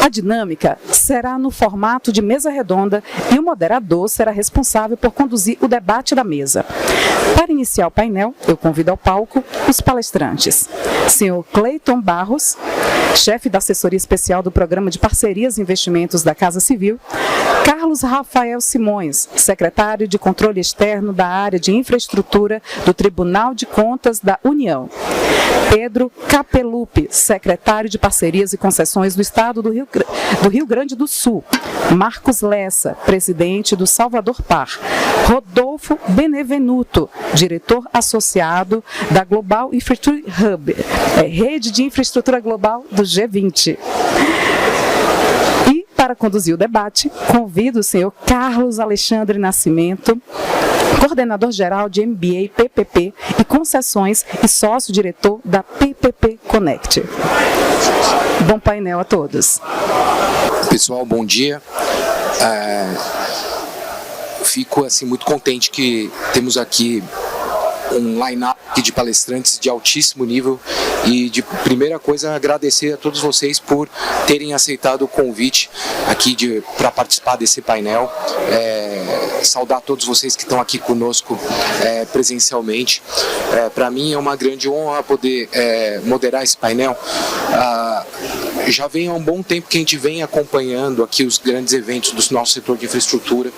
A dinâmica será no formato de mesa redonda e o moderador será responsável por conduzir o debate da mesa. Para iniciar o painel, eu convido ao palco os palestrantes. Senhor Cleiton Barros, chefe da assessoria especial do Programa de Parcerias e Investimentos da Casa Civil, Carlos Rafael Simões, secretário de Controle Externo da área de Infraestrutura do Tribunal de Contas da União, Pedro Capelupi, secretário de Parcerias e Concessões do Estado do Rio Grande do Sul, Marcos Lessa, presidente do Salvador Par, Rodolfo Benevenuto, diretor associado da Global Infrastructure Hub, rede de infraestrutura global do G20. E, para conduzir o debate, convido o senhor Carlos Alexandre Nascimento, coordenador-geral de MBA PPP e concessões e sócio-diretor da PPP Connect. Bom painel a todos. Pessoal, bom dia. Fico muito contente que temos aqui um line-up de palestrantes de altíssimo nível e, de primeira coisa, agradecer a todos vocês por terem aceitado o convite aqui para participar desse painel. Saudar todos vocês que estão aqui conosco presencialmente. Para mim é uma grande honra poder moderar esse painel. Já vem há um bom tempo que a gente vem acompanhando aqui os grandes eventos do nosso setor de infraestrutura,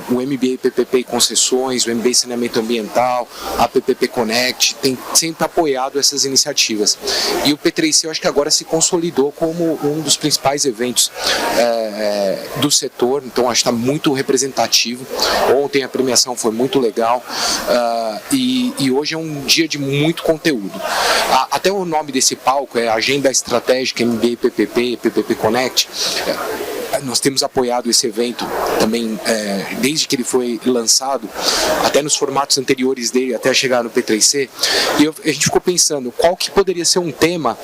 o MBA PPP e Concessões, o MBA Saneamento Ambiental, a PPP Connect, tem sempre apoiado essas iniciativas. E o P3C, eu acho que agora se consolidou como um dos principais eventos do setor, então acho que está muito representativo. Ontem a premiação foi muito legal e hoje é um dia de muito conteúdo. Até o nome desse palco é Agenda Estratégica MBA PPP e PPP Connect. Nós temos apoiado esse evento também desde que ele foi lançado, até nos formatos anteriores dele, até chegar no P3C, e a gente ficou pensando qual que poderia ser um tema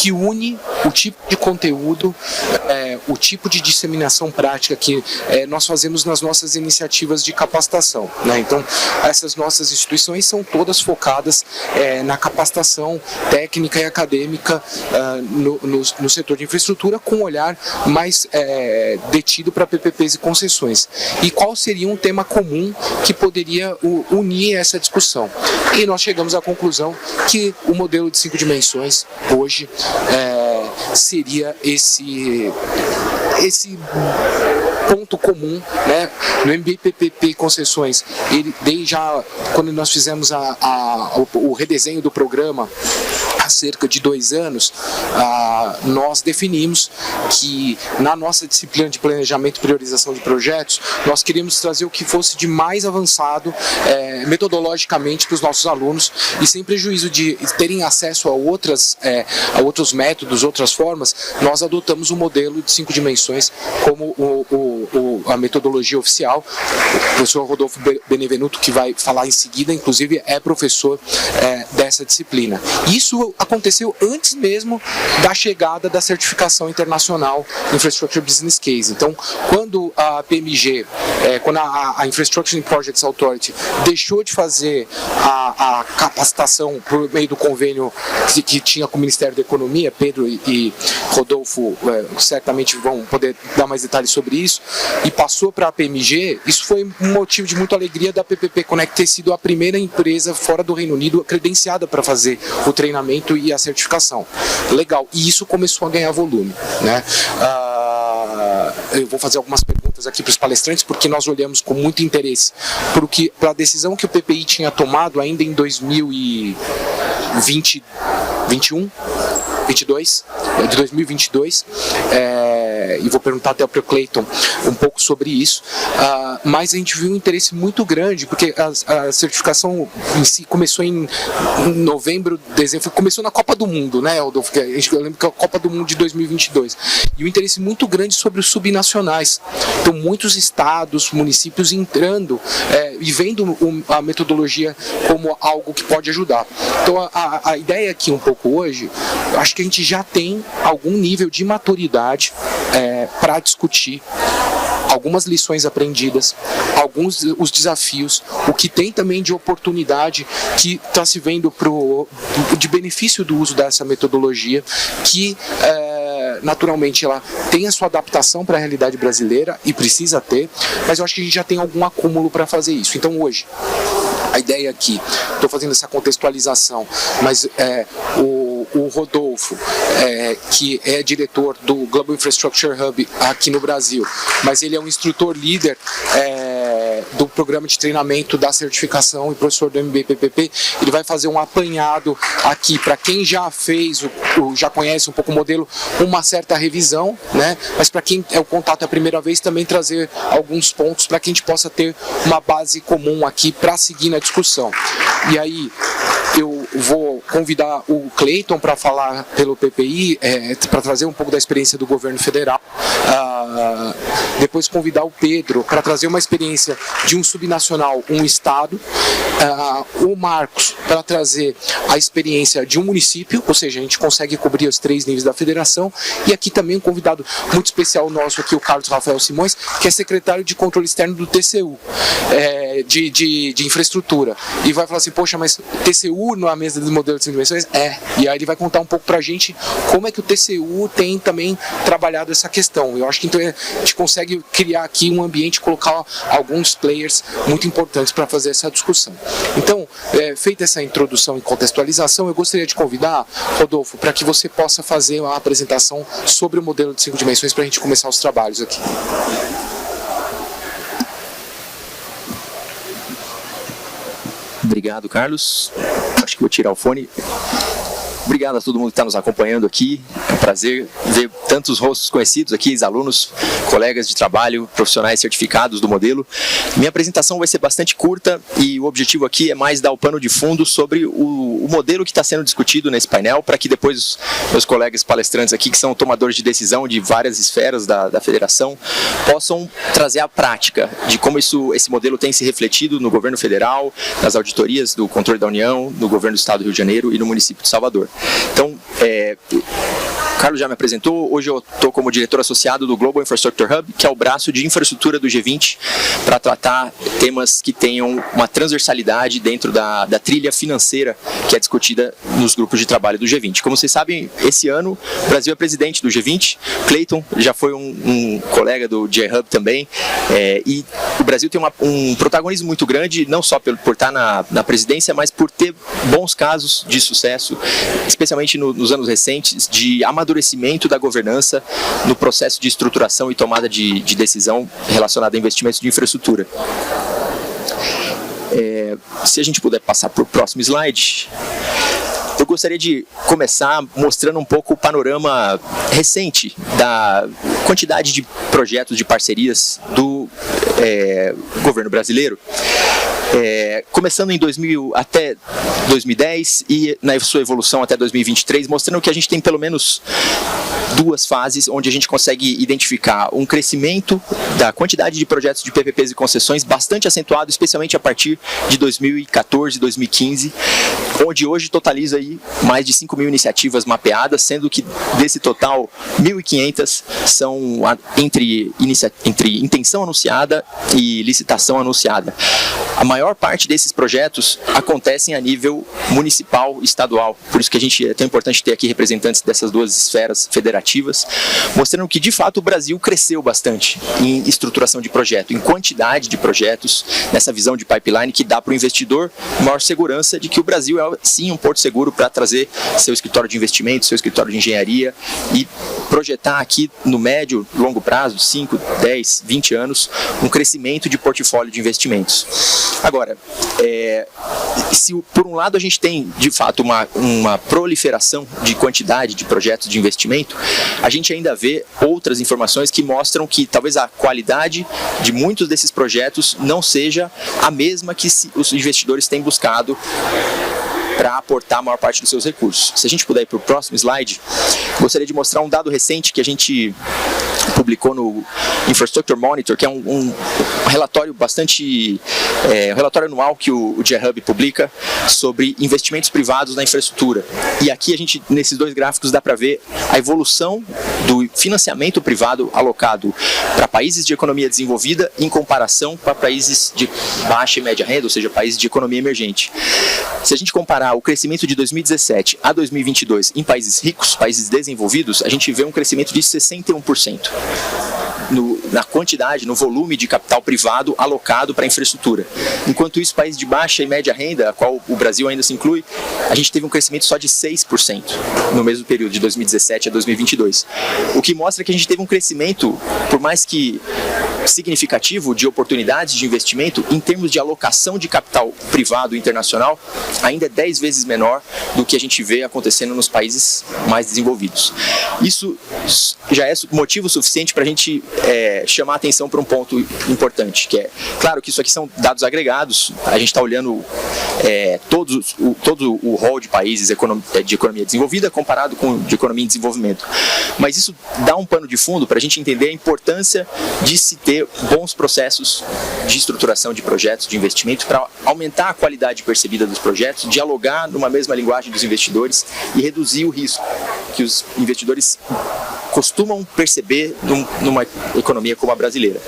que une o tipo de conteúdo, o tipo de disseminação prática que nós fazemos nas nossas iniciativas de capacitação, né? Então, essas nossas instituições são todas focadas na capacitação técnica e acadêmica no setor de infraestrutura, com um olhar mais detido para PPPs e concessões. E qual seria um tema comum que poderia unir essa discussão? E nós chegamos à conclusão que o modelo de 5 dimensões hoje seria esse ponto comum, né? No MBA PPP e Concessões, desde já quando nós fizemos o redesenho do programa há cerca de 2 anos, nós definimos que na nossa disciplina de planejamento e priorização de projetos, nós queríamos trazer o que fosse de mais avançado metodologicamente para os nossos alunos, e sem prejuízo de terem acesso a outros métodos, outras formas. Nós adotamos o modelo de 5 dimensões como a metodologia oficial. O professor Rodolfo Benevenuto, que vai falar em seguida, inclusive é professor dessa disciplina. Isso aconteceu antes mesmo da chegada da certificação internacional Infrastructure Business Case. Então, quando a PMG, quando a Infrastructure and Projects Authority deixou de fazer a capacitação por meio do convênio que tinha com o Ministério da Economia, Pedro e Rodolfo certamente vão poder dar mais detalhes sobre isso, e passou para a PMG, isso foi um motivo de muita alegria da PPP Connect ter sido a primeira empresa fora do Reino Unido credenciada para fazer o treinamento e a certificação. Legal, e isso começou a ganhar volume, né? Eu vou fazer algumas perguntas aqui para os palestrantes, porque nós olhamos com muito interesse para a decisão que o PPI tinha tomado ainda em 2022, e vou perguntar até para o Cleiton um pouco sobre isso, mas a gente viu um interesse muito grande, porque a certificação em si começou em novembro, dezembro, começou na Copa do Mundo, né, Rodolfo? Eu lembro que é a Copa do Mundo de 2022, e um interesse muito grande sobre os subnacionais. Então, muitos estados, municípios entrando e vendo a metodologia como algo que pode ajudar. Então, a ideia aqui um pouco hoje, acho que a gente já tem algum nível de maturidade para discutir algumas lições aprendidas, os desafios, o que tem também de oportunidade que está se vendo de benefício do uso dessa metodologia, que naturalmente, ela tem a sua adaptação para a realidade brasileira e precisa ter, mas eu acho que a gente já tem algum acúmulo para fazer isso. Então, hoje, a ideia aqui, estou fazendo essa contextualização, mas o Rodolfo, que é diretor do Global Infrastructure Hub aqui no Brasil, mas ele é um instrutor líder do programa de treinamento da certificação e professor do MBPPP. Ele vai fazer um apanhado aqui para quem já fez, já conhece um pouco o modelo, uma certa revisão, né? Mas para quem é o contato a primeira vez, também trazer alguns pontos para que a gente possa ter uma base comum aqui para seguir na discussão. E aí eu vou convidar o Cleiton para falar pelo PPI, para trazer um pouco da experiência do governo federal. Depois convidar o Pedro para trazer uma experiência de um subnacional, um estado. O Marcos para trazer a experiência de um município, ou seja, a gente consegue cobrir os 3 níveis da federação. E aqui também um convidado muito especial nosso aqui, o Carlos Rafael Simões, que é secretário de controle externo do TCU, de infraestrutura. E vai falar assim, poxa, mas TCU na mesa dos modelos de 5 dimensões? E aí ele vai contar um pouco pra gente como é que o TCU tem também trabalhado essa questão. Eu acho que então a gente consegue criar aqui um ambiente, colocar alguns players muito importantes para fazer essa discussão. Então, feita essa introdução e contextualização, eu gostaria de convidar, Rodolfo, para que você possa fazer uma apresentação sobre o modelo de 5 dimensões para a gente começar os trabalhos aqui. Obrigado, Carlos. Acho que vou tirar o fone. Obrigado a todo mundo que está nos acompanhando aqui. É um prazer ver tantos rostos conhecidos aqui, ex-alunos, colegas de trabalho, profissionais certificados do modelo. Minha apresentação vai ser bastante curta e o objetivo aqui é mais dar o pano de fundo sobre o modelo que está sendo discutido nesse painel, para que depois meus colegas palestrantes aqui, que são tomadores de decisão de várias esferas da federação, possam trazer a prática de como esse modelo tem se refletido no governo federal, nas auditorias do controle da União, no governo do Estado do Rio de Janeiro e no município de Salvador. Então, o Carlos já me apresentou, hoje eu estou como diretor associado do Global Infrastructure Hub, que é o braço de infraestrutura do G20, para tratar temas que tenham uma transversalidade dentro da trilha financeira que é discutida nos grupos de trabalho do G20. Como vocês sabem, esse ano o Brasil é presidente do G20, Cleiton já foi um colega do G-Hub também, e o Brasil tem um protagonismo muito grande, não só por estar na presidência, mas por ter bons casos de sucesso, especialmente nos anos recentes, de amadurecimento da governança no processo de estruturação e tomada de decisão relacionada a investimentos de infraestrutura. Se a gente puder passar para o próximo slide. Eu gostaria de começar mostrando um pouco o panorama recente da quantidade de projetos de parcerias do governo brasileiro. Começando em 2000 até 2010 e na sua evolução até 2023, mostrando que a gente tem pelo menos 2 fases onde a gente consegue identificar um crescimento da quantidade de projetos de PPPs e concessões bastante acentuado, especialmente a partir de 2014, 2015, onde hoje totaliza aí mais de 5.000 iniciativas mapeadas, sendo que desse total 1.500 são entre intenção anunciada e licitação anunciada. A maior parte desses projetos acontecem a nível municipal e estadual, por isso que é tão importante ter aqui representantes dessas 2 esferas federativas, mostrando que de fato o Brasil cresceu bastante em estruturação de projeto, em quantidade de projetos, nessa visão de pipeline que dá para o investidor maior segurança de que o Brasil é sim um porto seguro para trazer seu escritório de investimento, seu escritório de engenharia e projetar aqui no médio, longo prazo, 5, 10, 20 anos, um crescimento de portfólio de investimentos. Agora, se por um lado a gente tem de fato uma proliferação de quantidade de projetos de investimento, a gente ainda vê outras informações que mostram que talvez a qualidade de muitos desses projetos não seja a mesma que os investidores têm buscado para aportar a maior parte dos seus recursos. Se a gente puder ir para o próximo slide, gostaria de mostrar um dado recente que a gente publicou no Infrastructure Monitor, que é um relatório bastante... um relatório anual que o G-Hub publica sobre investimentos privados na infraestrutura. E aqui a gente, nesses dois gráficos, dá para ver a evolução do financiamento privado alocado para países de economia desenvolvida em comparação para países de baixa e média renda, ou seja, países de economia emergente. Se a gente comparar o crescimento de 2017 a 2022 em países ricos, países desenvolvidos, a gente vê um crescimento de 61%. Na quantidade, no volume de capital privado alocado para a infraestrutura. Enquanto isso, países de baixa e média renda, a qual o Brasil ainda se inclui, a gente teve um crescimento só de 6% no mesmo período, de 2017 a 2022. O que mostra que a gente teve um crescimento, por mais que significativo, de oportunidades de investimento, em termos de alocação de capital privado internacional, ainda é 10 vezes menor do que a gente vê acontecendo nos países mais desenvolvidos. Isso já é motivo suficiente para a gente chamar a atenção para um ponto importante, que é, claro que isso aqui são dados agregados, a gente está olhando todo o rol de países de economia desenvolvida comparado com de economia em desenvolvimento, mas isso dá um pano de fundo para a gente entender a importância de se ter bons processos de estruturação de projetos de investimento para aumentar a qualidade percebida dos projetos, dialogar numa mesma linguagem dos investidores e reduzir o risco que os investidores costumam perceber numa economia como a brasileira.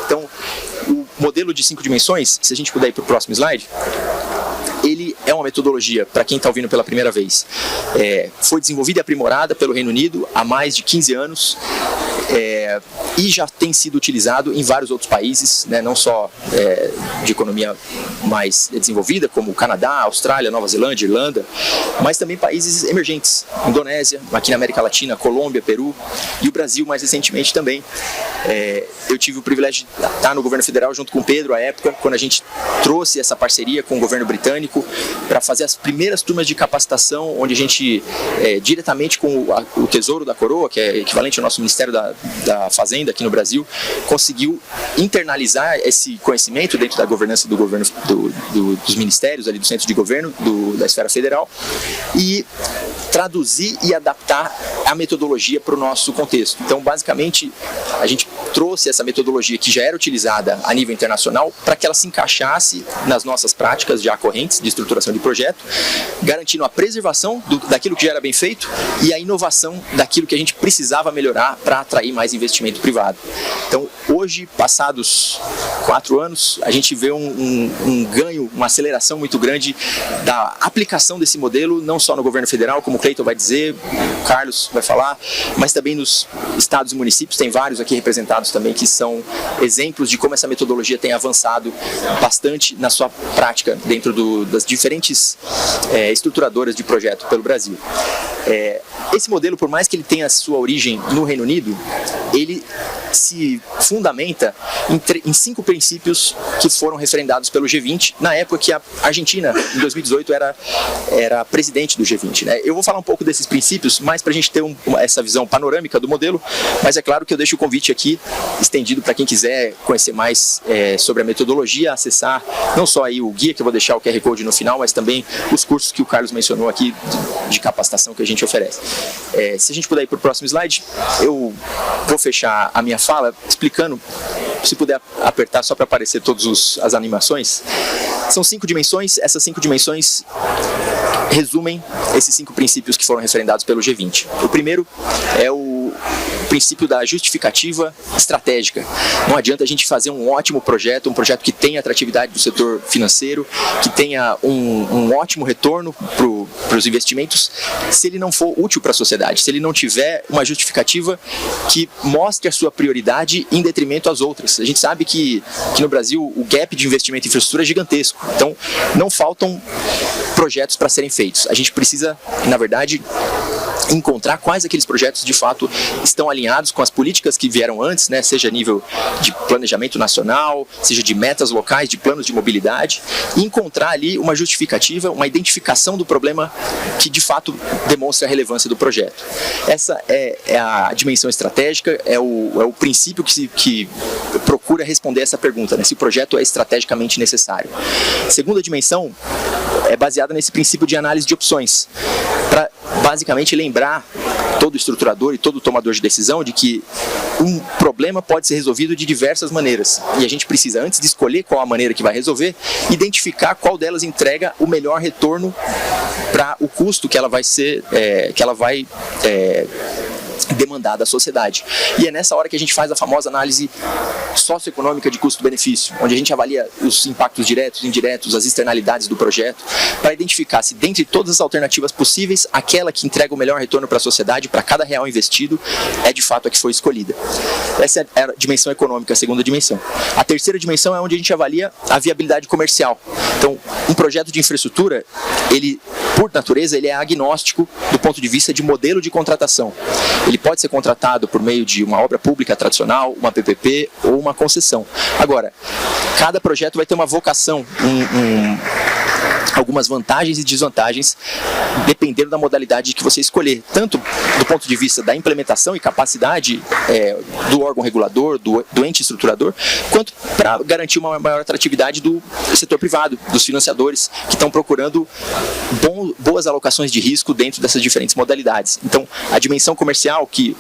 Então, o modelo de 5 dimensões, se a gente puder ir para o próximo slide, ele é uma metodologia, para quem está ouvindo pela primeira vez, foi desenvolvida e aprimorada pelo Reino Unido há mais de 15 anos, e já tem sido utilizado em vários outros países, né, não só de economia mais desenvolvida, como o Canadá, Austrália, Nova Zelândia, Irlanda, mas também países emergentes, Indonésia, aqui na América Latina, Colômbia, Peru e o Brasil mais recentemente também. Eu tive o privilégio de estar no governo federal junto com o Pedro, à época, quando a gente trouxe essa parceria com o governo britânico para fazer as primeiras turmas de capacitação, onde a gente, diretamente com o Tesouro da Coroa, que é equivalente ao nosso Ministério da Fazenda aqui no Brasil, conseguiu internalizar esse conhecimento dentro da governança do governo, dos ministérios ali do centro de governo, da esfera federal, e traduzir e adaptar a metodologia para o nosso contexto. Então, basicamente, a gente trouxe essa metodologia que já era utilizada a nível internacional para que ela se encaixasse nas nossas práticas já correntes de estruturação de projeto, garantindo a preservação daquilo que já era bem feito e a inovação daquilo que a gente precisava melhorar para atrair mais investimento privado. Então, hoje, passados 4 anos, a gente vê um ganho, uma aceleração muito grande da aplicação desse modelo, não só no governo federal, como o Cleiton vai dizer, o Carlos vai falar, mas também nos estados e municípios, tem vários aqui representados também que são exemplos de como essa metodologia tem avançado bastante na sua prática dentro das diferentes estruturadoras de projeto pelo Brasil. Esse modelo, por mais que ele tenha a sua origem no Reino Unido, ele se fundamenta em 5 princípios que foram referendados pelo G20, na época que a Argentina, em 2018, era presidente do G20. Né? Eu vou falar um pouco desses princípios, mais para a gente ter essa visão panorâmica do modelo, mas é claro que eu deixo o convite aqui, estendido para quem quiser conhecer mais sobre a metodologia, acessar não só aí o guia, que eu vou deixar o QR Code no final, mas também os cursos que o Carlos mencionou aqui de capacitação que a gente oferece. Se a gente puder ir para o próximo slide, eu vou fechar a minha fala explicando, se puder apertar só para aparecer todas as animações. São 5 dimensões, essas 5 dimensões resumem esses 5 princípios que foram referendados pelo G20. O primeiro é o princípio da justificativa estratégica. Não adianta a gente fazer um ótimo projeto, um projeto que tenha atratividade do setor financeiro, que tenha um ótimo retorno para os investimentos, se ele não for útil para a sociedade, se ele não tiver uma justificativa que mostre a sua prioridade em detrimento às outras. A gente sabe que no Brasil o gap de investimento em infraestrutura é gigantesco, então não faltam projetos para serem feitos. A gente precisa, na verdade, encontrar quais aqueles projetos de fato estão alinhados com as políticas que vieram antes, né, seja a nível de planejamento nacional, seja de metas locais, de planos de mobilidade, e encontrar ali uma justificativa, uma identificação do problema que de fato demonstra a relevância do projeto. Essa é a dimensão estratégica, é o princípio que procura responder essa pergunta, né, se o projeto é estrategicamente necessário. A segunda dimensão é baseada nesse princípio de análise de opções. para basicamente lembrar todo estruturador e todo tomador de decisão de que um problema pode ser resolvido de diversas maneiras. E a gente precisa, antes de escolher qual a maneira que vai resolver, identificar qual delas entrega o melhor retorno para o custo que ela vai demandar da sociedade. E é nessa hora que a gente faz a famosa análise socioeconômica de custo-benefício, onde a gente avalia os impactos diretos, indiretos, as externalidades do projeto, para identificar se, dentre todas as alternativas possíveis, aquela que entrega o melhor retorno para a sociedade, para cada real investido, é de fato a que foi escolhida. Essa é a dimensão econômica, a segunda dimensão. A terceira dimensão é onde a gente avalia a viabilidade comercial. Então, um projeto de infraestrutura, ele, por natureza, ele é agnóstico do ponto de vista de modelo de contratação. Ele pode ser contratado por meio de uma obra pública tradicional, uma PPP ou uma concessão. Agora, cada projeto vai ter uma vocação, algumas vantagens e desvantagens, dependendo da modalidade que você escolher, tanto do ponto de vista da implementação e capacidade do órgão regulador, do ente estruturador, quanto para garantir uma maior atratividade do setor privado, dos financiadores, que estão procurando boas alocações de risco dentro dessas diferentes modalidades. Então, a dimensão comercial, que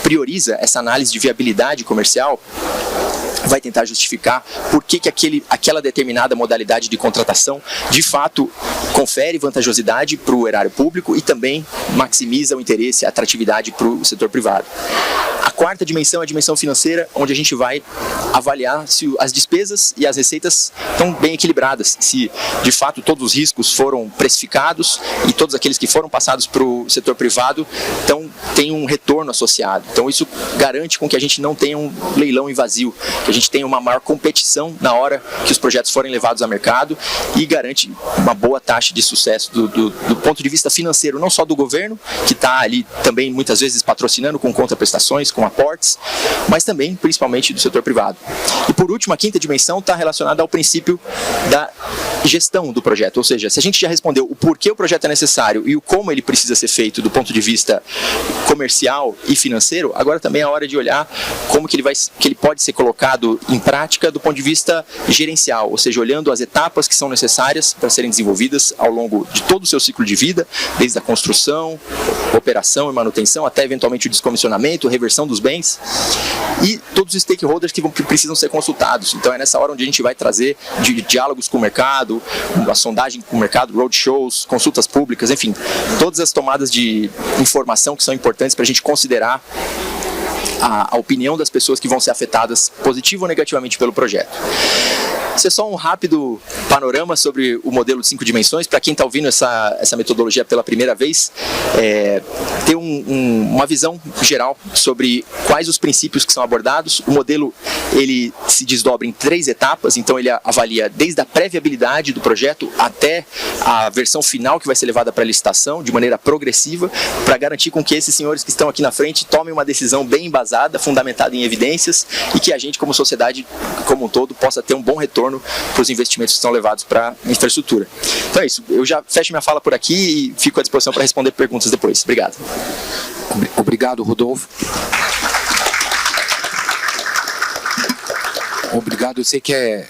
prioriza essa análise de viabilidade comercial, vai tentar justificar por que aquela determinada modalidade de contratação de fato confere vantajosidade para o erário público e também maximiza o interesse, a atratividade para o setor privado. A quarta dimensão é a dimensão financeira, onde a gente vai avaliar se as despesas e as receitas estão bem equilibradas, se de fato todos os riscos foram precificados e todos aqueles que foram passados para o setor privado têm um retorno associado. Então isso garante com que a gente não tenha um leilão invasivo, que a gente tenha uma maior competição na hora que os projetos forem levados ao mercado e garante uma boa taxa de sucesso do ponto de vista financeiro, não só do governo, que está ali também muitas vezes patrocinando com contraprestações, com aportes, mas também, principalmente, do setor privado. E por último, a quinta dimensão está relacionada ao princípio da gestão do projeto, ou seja, se a gente já respondeu o porquê o projeto é necessário e o como ele precisa ser feito do ponto de vista comercial e financeiro, agora também é a hora de olhar como que ele pode ser colocado em prática do ponto de vista gerencial, ou seja, olhando as etapas que são necessárias para serem desenvolvidas ao longo de todo o seu ciclo de vida, desde a construção, operação e manutenção, até eventualmente o descomissionamento, reversão dos bens, e todos os stakeholders que precisam ser consultados. Então é nessa hora onde a gente vai trazer diálogos com o mercado, a sondagem com o mercado, roadshows, consultas públicas, enfim, todas as tomadas de informação que são importantes para a gente considerar a opinião das pessoas que vão ser afetadas positiva ou negativamente pelo projeto. Isso é só um rápido panorama sobre o modelo de 5 dimensões. Para quem está ouvindo essa metodologia pela primeira vez, ter uma visão geral sobre quais os princípios que são abordados. O modelo ele se desdobra em 3 etapas, então ele avalia desde a pré-viabilidade do projeto até a versão final que vai ser levada para a licitação, de maneira progressiva, para garantir com que esses senhores que estão aqui na frente tomem uma decisão bem embasada, fundamentada em evidências, e que a gente, como sociedade como um todo, possa ter um bom retorno para os investimentos que são levados para a infraestrutura. Então é isso, eu já fecho minha fala por aqui e fico à disposição para responder perguntas depois. Obrigado. Obrigado, Rodolfo. Obrigado, eu sei que é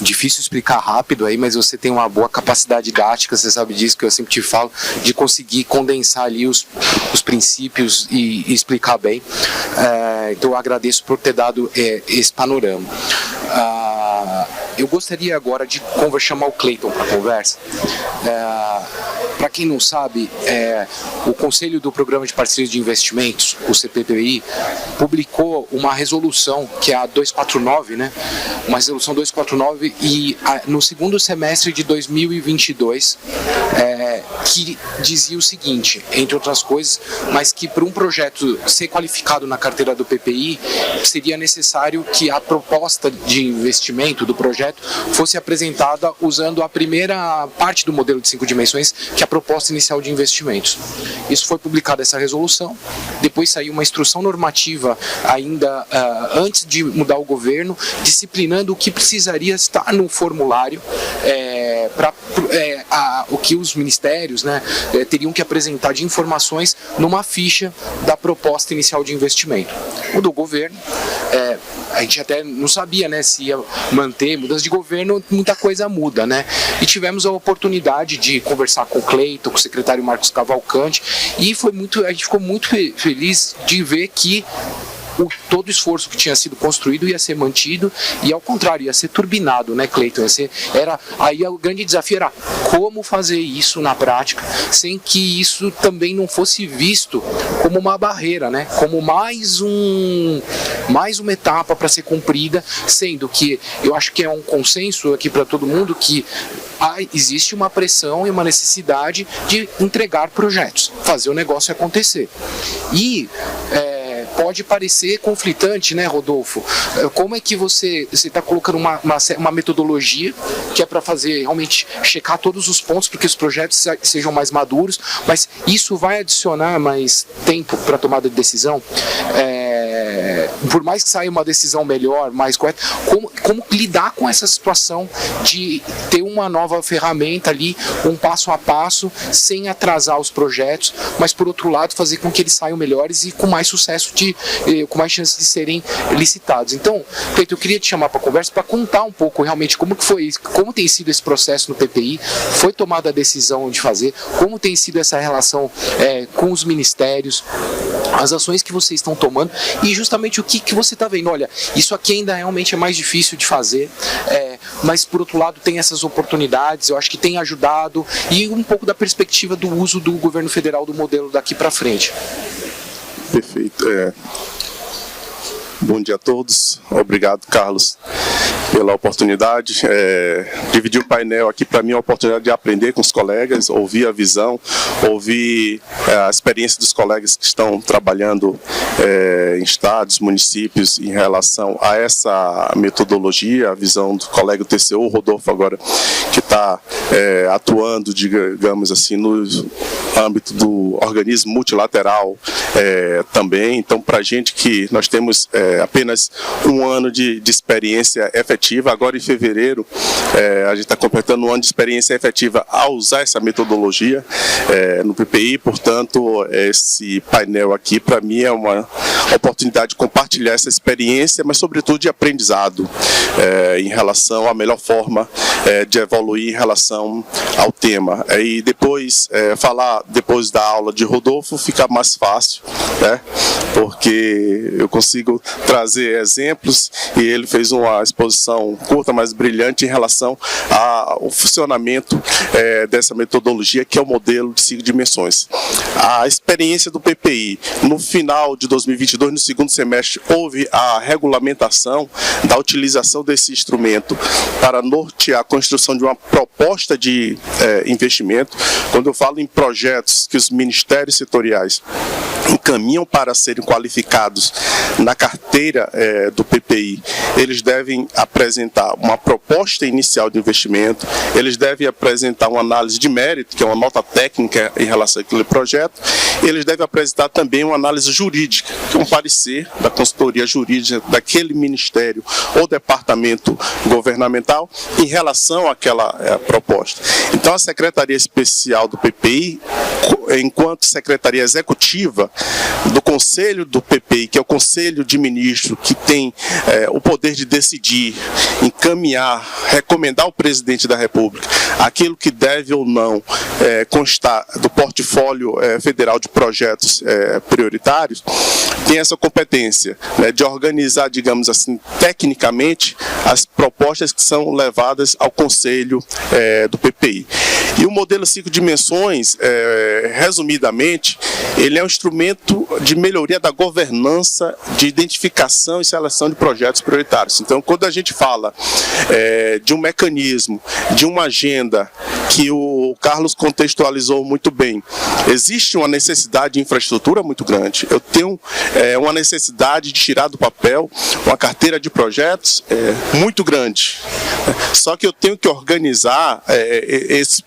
difícil explicar rápido aí, mas você tem uma boa capacidade didática, você sabe disso, que eu sempre te falo, de conseguir condensar ali os princípios e explicar bem. Então eu agradeço por ter dado esse panorama. Eu gostaria agora de chamar o Cleiton para a conversa. Para quem não sabe, o Conselho do Programa de Parcerias de Investimentos, o CPPI, publicou uma resolução, que é a 249, né? Uma resolução 249, e no segundo semestre de 2022, que dizia o seguinte, entre outras coisas, mas que para um projeto ser qualificado na carteira do PPI, seria necessário que a proposta de investimento do projeto fosse apresentada usando a primeira parte do modelo de 5 dimensões, que é a proposta inicial de investimentos. Isso foi publicada, essa resolução, depois saiu uma instrução normativa ainda antes de mudar o governo, disciplinando o que precisaria estar no formulário o que os ministérios, né, teriam que apresentar de informações numa ficha da proposta inicial de investimento. O do governo, a gente até não sabia, né, se ia manter, mudança de governo, muita coisa muda, né? E tivemos a oportunidade de conversar com o Cleiton, com o secretário Marcos Cavalcante, e a gente ficou muito feliz de ver que todo o esforço que tinha sido construído ia ser mantido e, ao contrário, ia ser turbinado, né, Cleiton? Aí o grande desafio era como fazer isso na prática sem que isso também não fosse visto como uma barreira, né? Como mais uma etapa para ser cumprida, sendo que eu acho que é um consenso aqui para todo mundo que existe uma pressão e uma necessidade de entregar projetos, fazer o negócio acontecer. E pode parecer conflitante, né, Rodolfo? Como é que você está colocando uma metodologia que é para fazer realmente checar todos os pontos para que os projetos sejam mais maduros, mas isso vai adicionar mais tempo para a tomada de decisão? Por mais que saia uma decisão melhor, mais correta, como lidar com essa situação de ter uma nova ferramenta ali, um passo a passo, sem atrasar os projetos, mas por outro lado fazer com que eles saiam melhores e com mais sucesso, com mais chances de serem licitados. Então, Cleiton, eu queria te chamar para conversa para contar um pouco realmente como que foi isso, como tem sido esse processo no PPI, foi tomada a decisão de fazer, como tem sido essa relação com os ministérios, as ações que vocês estão tomando e justamente o que você está vendo. Olha, isso aqui ainda realmente é mais difícil de fazer, mas por outro lado tem essas oportunidades, eu acho que tem ajudado, e um pouco da perspectiva do uso do governo federal do modelo daqui para frente. Perfeito. Bom dia a todos. Obrigado, Carlos, pela oportunidade. Dividir o painel aqui para mim é uma oportunidade de aprender com os colegas, ouvir a visão, ouvir a experiência dos colegas que estão trabalhando em estados, municípios em relação a essa metodologia, a visão do colega do TCU, o Rodolfo agora, que está atuando, digamos assim, no âmbito do organismo multilateral também. Então, para a gente que nós temos apenas um ano de experiência efetiva, agora em fevereiro a gente está completando um ano de experiência efetiva a usar essa metodologia no PPI, portanto esse painel aqui para mim é uma oportunidade de compartilhar essa experiência, mas sobretudo de aprendizado em relação à melhor forma de evoluir em relação ao tema. E depois, falar depois da aula de Rodolfo fica mais fácil, né? Porque eu consigo trazer exemplos e ele fez uma exposição curta, mas brilhante em relação ao funcionamento dessa metodologia, que é o modelo de 5 dimensões. A experiência do PPI, no final de 2022, no segundo semestre, houve a regulamentação da utilização desse instrumento para nortear a construção de uma proposta de investimento. Quando eu falo em projetos que os ministérios setoriais encaminham para serem qualificados na carteira do PPI, eles devem apresentar uma proposta inicial de investimento, eles devem apresentar uma análise de mérito, que é uma nota técnica em relação àquele projeto, e eles devem apresentar também uma análise jurídica, que é um parecer da consultoria jurídica daquele ministério ou departamento governamental em relação àquela proposta. Então, a Secretaria Especial do PPI, enquanto Secretaria Executiva do Conselho do PPI, que é o Conselho de Ministros, que tem o poder de decidir, encaminhar, recomendar ao Presidente da República aquilo que deve ou não constar do portfólio federal de projetos prioritários, tem essa competência, né, de organizar, digamos assim, tecnicamente as propostas que são levadas ao Conselho do PPI. E o modelo 5 dimensões, resumidamente, ele é um instrumento de melhoria da governança, de identificação e seleção de projetos prioritários. Então, quando a gente fala de um mecanismo, de uma agenda que o Carlos contextualizou muito bem. Existe uma necessidade de infraestrutura muito grande. Eu tenho uma necessidade de tirar do papel uma carteira de projetos muito grande. Só que eu tenho que organizar esse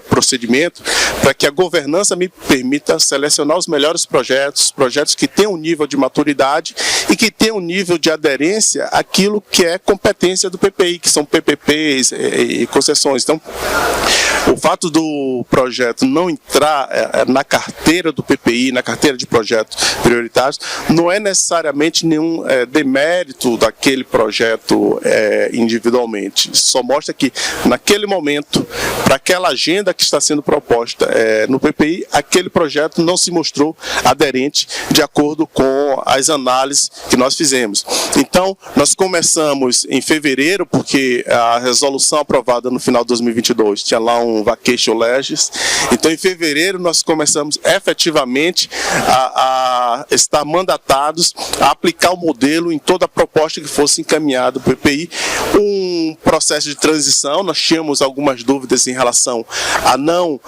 procedimento para que a governança me permita selecionar os melhores projetos que tenham um nível de maturidade e que tenham um nível de aderência àquilo que é competência do PPI, que são PPPs e concessões. Então, o fato do projeto não entrar na carteira do PPI, na carteira de projetos prioritários, não é necessariamente nenhum demérito daquele projeto individualmente. Só mostra que, naquele momento, para aquela agenda que está sendo proposta no PPI, aquele projeto não se mostrou aderente de acordo com as análises que nós fizemos. Então, nós começamos em fevereiro, porque a resolução aprovada no final de 2022 tinha lá um vacatio legis. Então, em fevereiro, nós começamos efetivamente a estar mandatados a aplicar o modelo em toda a proposta que fosse encaminhada para o PPI. Um processo de transição, nós tínhamos algumas dúvidas em relação a não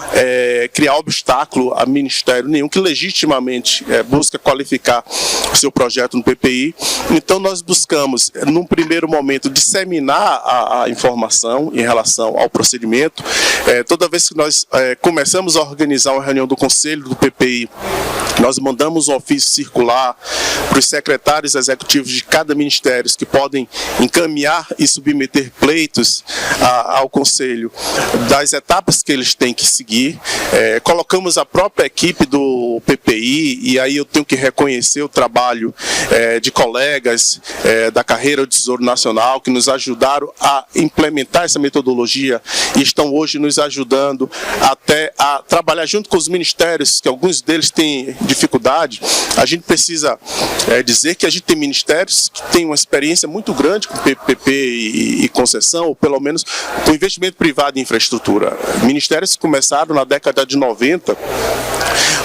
criar obstáculo a ministério nenhum que legitimamente busca qualificar o seu projeto no PPI. Então, nós buscamos, num primeiro momento, disseminar a informação em relação ao procedimento. Toda vez que nós começamos a organizar uma reunião do Conselho do PPI, nós mandamos um ofício circular para os secretários executivos de cada ministério que podem encaminhar e submeter pleitos ao Conselho das etapas que eles têm que seguir. Colocamos a própria equipe do PPI, e aí eu tenho que reconhecer o trabalho de colegas da carreira do Tesouro Nacional que nos ajudaram a implementar essa metodologia e estão hoje nos ajudando até a trabalhar junto com os ministérios, que alguns deles têm dificuldade. A gente precisa dizer que a gente tem ministérios que têm uma experiência muito grande com PPP e concessão, ou pelo menos com investimento privado em infraestrutura. Ministérios que começaram na década de 90,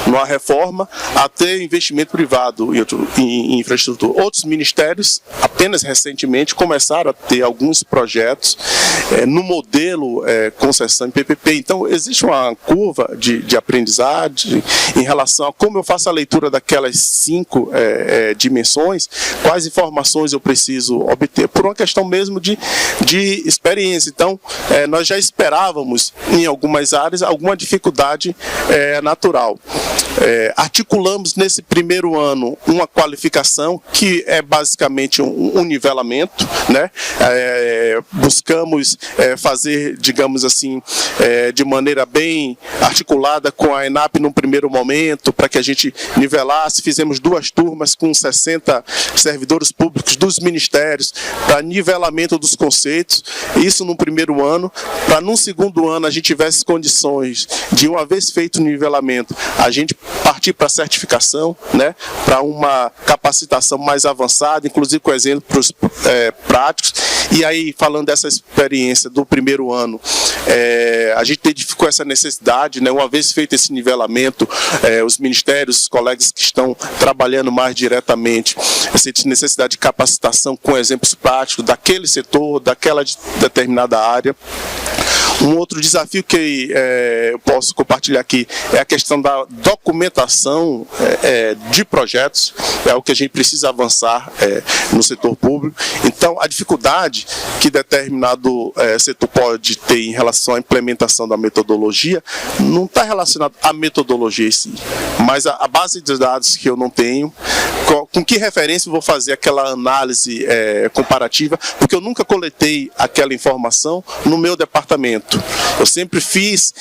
numa reforma, a ter investimento privado em infraestrutura. Outros ministérios, apenas recentemente, começaram a ter alguns projetos no modelo concessão em PPP. Então, existe uma curva de aprendizagem em relação a como eu faço a leitura daquelas 5 dimensões, quais informações eu preciso obter, por uma questão mesmo de experiência. Então, nós já esperávamos, em algumas áreas, alguma dificuldade natural. Articulamos nesse primeiro ano uma qualificação que é basicamente um nivelamento, né? Buscamos fazer, digamos assim, de maneira bem articulada com a ENAP num primeiro momento, para que a gente nivelasse. Fizemos 2 turmas com 60 servidores públicos dos ministérios para nivelamento dos conceitos, isso no primeiro ano, para num segundo ano a gente tivesse condições de, uma vez feito o nivelamento, a gente partir para a certificação, né, para uma capacitação mais avançada, inclusive com exemplos práticos. E aí, falando dessa experiência do primeiro ano, a gente identificou essa necessidade, né, uma vez feito esse nivelamento, os ministérios, os colegas que estão trabalhando mais diretamente, essa necessidade de capacitação com exemplos práticos daquele setor, daquela determinada área. Um outro desafio que eu posso compartilhar aqui é a questão da documentação de projetos, é o que a gente precisa avançar no setor público. Então, a dificuldade que determinado setor pode ter em relação à implementação da metodologia não está relacionada à metodologia em si, mas a base de dados que eu não tenho, com que referência eu vou fazer aquela análise comparativa, porque eu nunca coletei aquela informação no meu departamento. Eu sempre fiz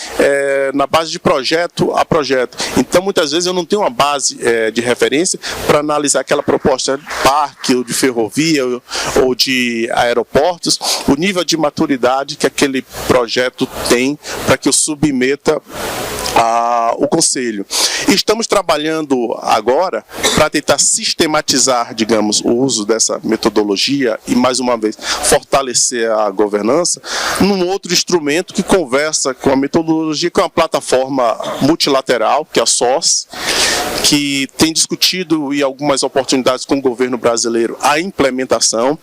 na base de projeto a projeto. Então, muitas vezes, eu não tenho uma base de referência para analisar aquela proposta de parque, ou de ferrovia, ou de aeroportos, o nível de maturidade que aquele projeto tem para que eu submeta o Conselho. E estamos trabalhando agora para tentar sistematizar, digamos, o uso dessa metodologia e, mais uma vez, fortalecer a governança num outro instrumento instrumento que conversa com a metodologia, que é uma plataforma multilateral, que é a SOS, que tem discutido em algumas oportunidades com o governo brasileiro a implementação.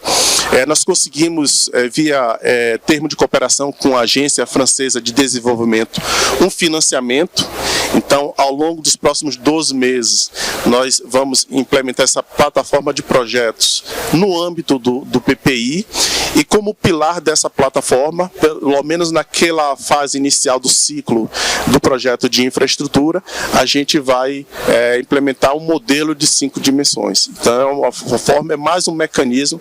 Nós conseguimos, via termo de cooperação com a Agência Francesa de Desenvolvimento, um financiamento. Então, ao longo dos próximos 12 meses, nós vamos implementar essa plataforma de projetos no âmbito do PPI, e como pilar dessa plataforma, pelo menos naquela fase inicial do ciclo do projeto de infraestrutura, a gente vai implementar um modelo de 5 dimensões. Então, a forma é mais um mecanismo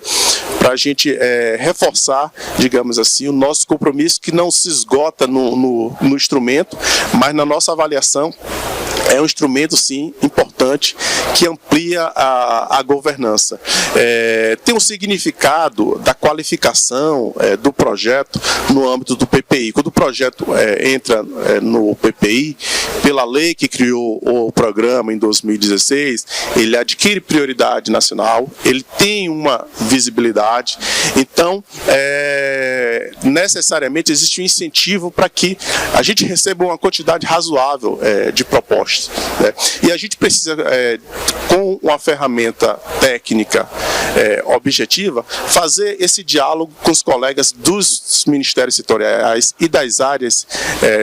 para a gente reforçar, digamos assim, o nosso compromisso, que não se esgota no instrumento, mas na nossa avaliação é um instrumento, sim, importante, que amplia a governança. Tem um significado da qualificação do projeto no âmbito do PPI. Quando o projeto entra no PPI, pela lei que criou o programa em 2016, ele adquire prioridade nacional, ele tem uma visibilidade, então, necessariamente existe um incentivo para que a gente receba uma quantidade razoável de propostas, né? E a gente precisa, com uma ferramenta técnica objetiva, fazer esse diálogo com os colegas dos ministérios setoriais e das áreas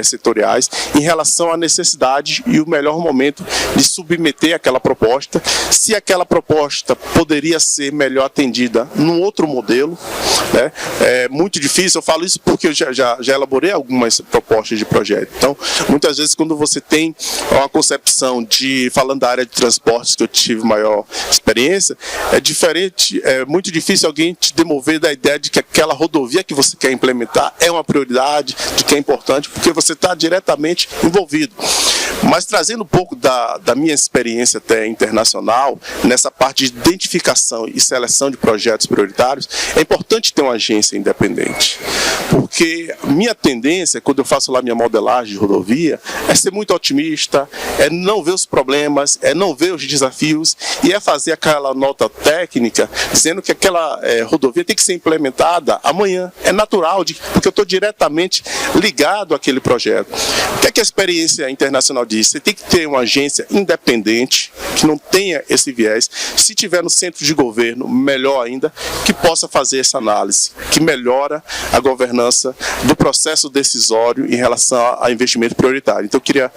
setoriais em relação à necessidade e o melhor momento de submeter aquela proposta, se aquela proposta poderia ser melhor atendida num outro modelo, né? É muito difícil, eu falo isso porque eu já elaborei algumas propostas de projeto. Então, muitas vezes, quando você tem uma concepção falando da área de transportes, que eu tive maior experiência, é muito difícil alguém te demover da ideia de que aquela rodovia que você quer implementar é uma prioridade, de que é importante, porque você está diretamente envolvido. Mas trazendo um pouco da minha experiência até internacional, nessa parte de identificação e seleção de projetos prioritários, é importante ter uma agência independente. Porque minha tendência, quando eu faço lá minha modelagem de rodovia, é ser muito otimista, é não ver os problemas, é não ver os desafios, e é fazer aquela nota técnica dizendo que aquela rodovia tem que ser implementada amanhã. É natural, porque eu estou diretamente ligado àquele projeto. O que é que a experiência internacional diz? Você tem que ter uma agência independente, que não tenha esse viés. Se tiver no centro de governo, melhor ainda, que possa fazer essa análise, que melhora a governança do processo decisório em relação a investimento prioritário. Então, eu queria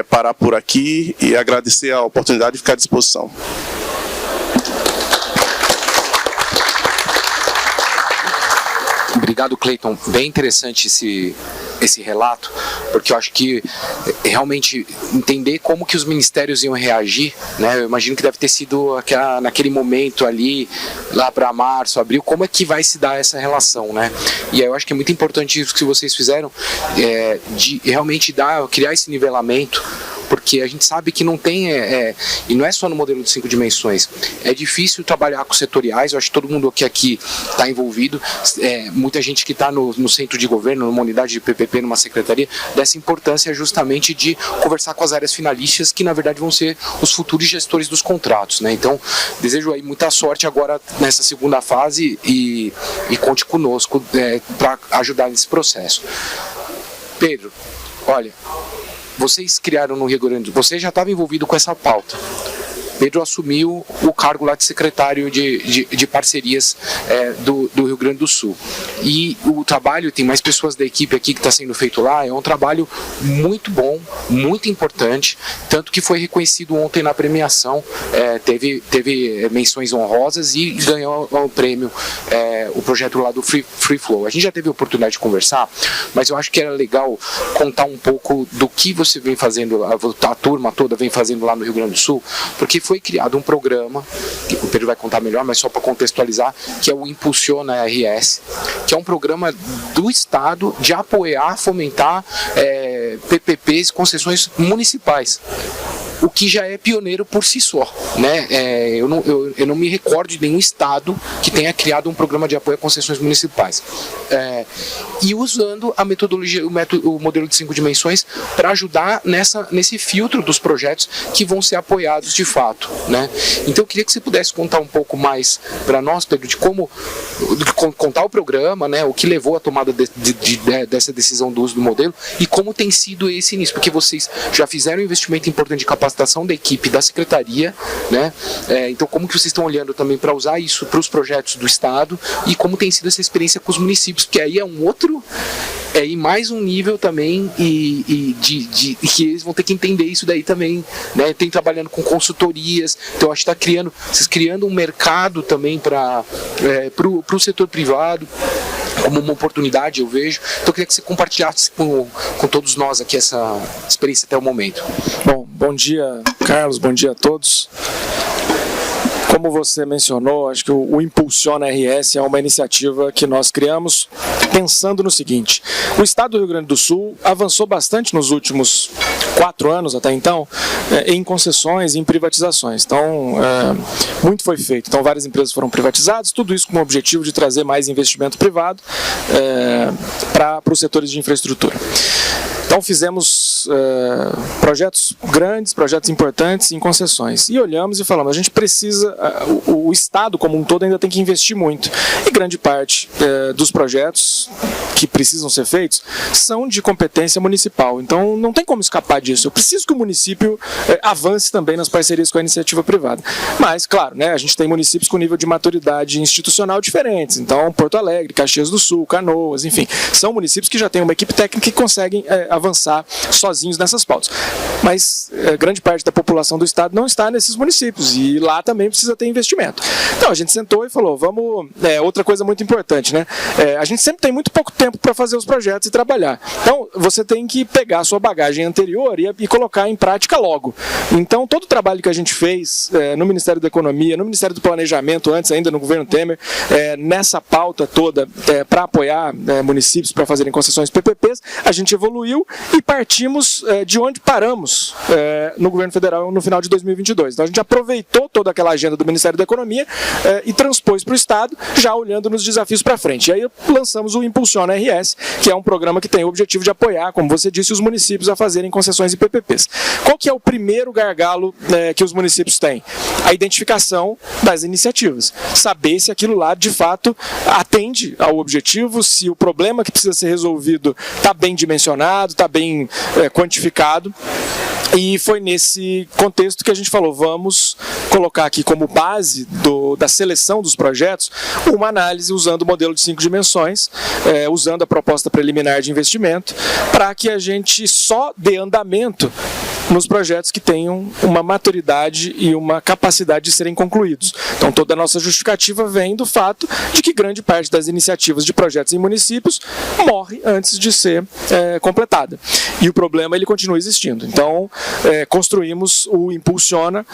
parar por aqui e agradecer a oportunidade de ficar à disposição. Obrigado, Cleiton. Bem interessante esse relato, porque eu acho que realmente entender como que os ministérios iam reagir, né? Eu imagino que deve ter sido naquele momento ali, lá para março, abril, como é que vai se dar essa relação, né? E aí eu acho que é muito importante isso que vocês fizeram, de realmente criar esse nivelamento, porque a gente sabe que não tem, e não é só no modelo de 5 dimensões, é difícil trabalhar com setoriais. Eu acho que todo mundo aqui está envolvido, muita gente que está no centro de governo, numa unidade de PPP, numa secretaria, dessa importância justamente de conversar com as áreas finalistas, que na verdade vão ser os futuros gestores dos contratos, né? Então, desejo aí muita sorte agora nessa segunda fase e conte conosco para ajudar nesse processo. Pedro, olha, vocês criaram no Rio Grande do Sul, você já estava envolvido com essa pauta. Pedro assumiu o cargo lá de secretário de parcerias do Rio Grande do Sul. E o trabalho, tem mais pessoas da equipe aqui que está sendo feito lá, é um trabalho muito bom, muito importante, tanto que foi reconhecido ontem na premiação, teve menções honrosas e ganhou o prêmio, o projeto lá do Free Flow. A gente já teve a oportunidade de conversar, mas eu acho que era legal contar um pouco do que você vem fazendo, a turma toda vem fazendo lá no Rio Grande do Sul, porque foi criado um programa, que o Pedro vai contar melhor, mas só para contextualizar, que é o Impulsiona RS, que é um programa do Estado de apoiar, fomentar PPPs, concessões municipais. o que já é pioneiro por si só, né? Eu não me recordo de nenhum estado que tenha criado um programa de apoio a concessões municipais. E usando a metodologia, o modelo de 5 dimensões para ajudar nesse filtro dos projetos que vão ser apoiados de fato, né? Então eu queria que você pudesse contar um pouco mais para nós, Pedro, de como contar o programa, né? O que levou à tomada dessa decisão do uso do modelo e como tem sido esse início, porque vocês já fizeram um investimento importante de capacitação da equipe da secretaria, né? Então como que vocês estão olhando também para usar isso para os projetos do estado e como tem sido essa experiência com os municípios, porque aí é um outro, e mais um nível também e que eles vão ter que entender isso daí também, né? Tem trabalhando com consultorias, então acho que está vocês criando um mercado também para o setor privado como uma oportunidade, eu vejo. Então eu queria que você compartilhasse com todos nós aqui essa experiência até o momento. Bom dia, Carlos, bom dia a todos. Como você mencionou, acho que o Impulsiona RS é uma iniciativa que nós criamos pensando no seguinte: o Estado do Rio Grande do Sul avançou bastante nos últimos 4 anos até então em concessões e em privatizações. Então, muito foi feito. Então, várias empresas foram privatizadas, tudo isso com o objetivo de trazer mais investimento privado para os setores de infraestrutura. Então fizemos projetos grandes, projetos importantes em concessões e olhamos e falamos, a gente precisa, o Estado como um todo ainda tem que investir muito e grande parte dos projetos que precisam ser feitos são de competência municipal, então não tem como escapar disso. Eu preciso que o município avance também nas parcerias com a iniciativa privada, mas claro, né, a gente tem municípios com nível de maturidade institucional diferentes, então Porto Alegre, Caxias do Sul, Canoas, enfim, são municípios que já têm uma equipe técnica que conseguem avançar sozinhos nessas pautas. Mas grande parte da população do estado não está nesses municípios e lá também precisa ter investimento. Então a gente sentou e falou, vamos... outra coisa muito importante, né? A gente sempre tem muito pouco tempo para fazer os projetos e trabalhar. Então você tem que pegar a sua bagagem anterior e colocar em prática logo. Então todo o trabalho que a gente fez no Ministério da Economia, no Ministério do Planejamento, antes ainda no governo Temer, nessa pauta toda para apoiar municípios para fazerem concessões PPPs, a gente evoluiu e partimos de onde paramos no governo federal no final de 2022. Então a gente aproveitou toda aquela agenda do Ministério da Economia e transpôs para o Estado, já olhando nos desafios para frente. E aí lançamos o Impulsiona RS, que é um programa que tem o objetivo de apoiar, como você disse, os municípios a fazerem concessões e PPPs. Qual que é o primeiro gargalo que os municípios têm? A identificação das iniciativas. Saber se aquilo lá, de fato, atende ao objetivo, se o problema que precisa ser resolvido está bem dimensionado, está bem quantificado. E foi nesse contexto que a gente falou, vamos colocar aqui como base da seleção dos projetos uma análise usando o modelo de 5 dimensões, usando a proposta preliminar de investimento, para que a gente só dê andamento nos projetos que tenham uma maturidade e uma capacidade de serem concluídos. Então toda a nossa justificativa vem do fato de que grande parte das iniciativas de projetos em municípios morre antes de ser completada. E o problema ele continua existindo. Então construímos o Impulsiona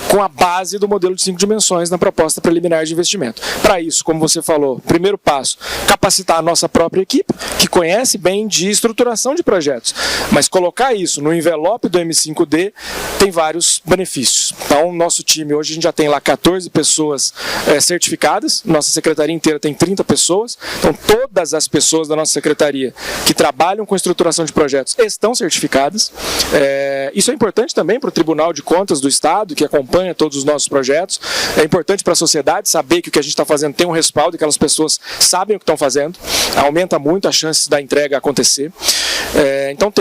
com a base do modelo de 5 dimensões na proposta preliminar de investimento. Para isso, como você falou, primeiro passo, capacitar a nossa própria equipe, que conhece bem de estruturação de projetos, mas colocar isso no envelope do M5D tem vários benefícios. Então, nosso time, hoje a gente já tem lá 14 pessoas certificadas, nossa secretaria inteira tem 30 pessoas, então todas as pessoas da nossa secretaria que trabalham com estruturação de projetos estão certificadas. Isso é importante também para o Tribunal de Contas do Estado, que acompanha todos os nossos projetos. É importante para a sociedade saber que o que a gente está fazendo tem um respaldo, e que aquelas pessoas sabem o que estão fazendo. Aumenta muito a chance da entrega acontecer. Então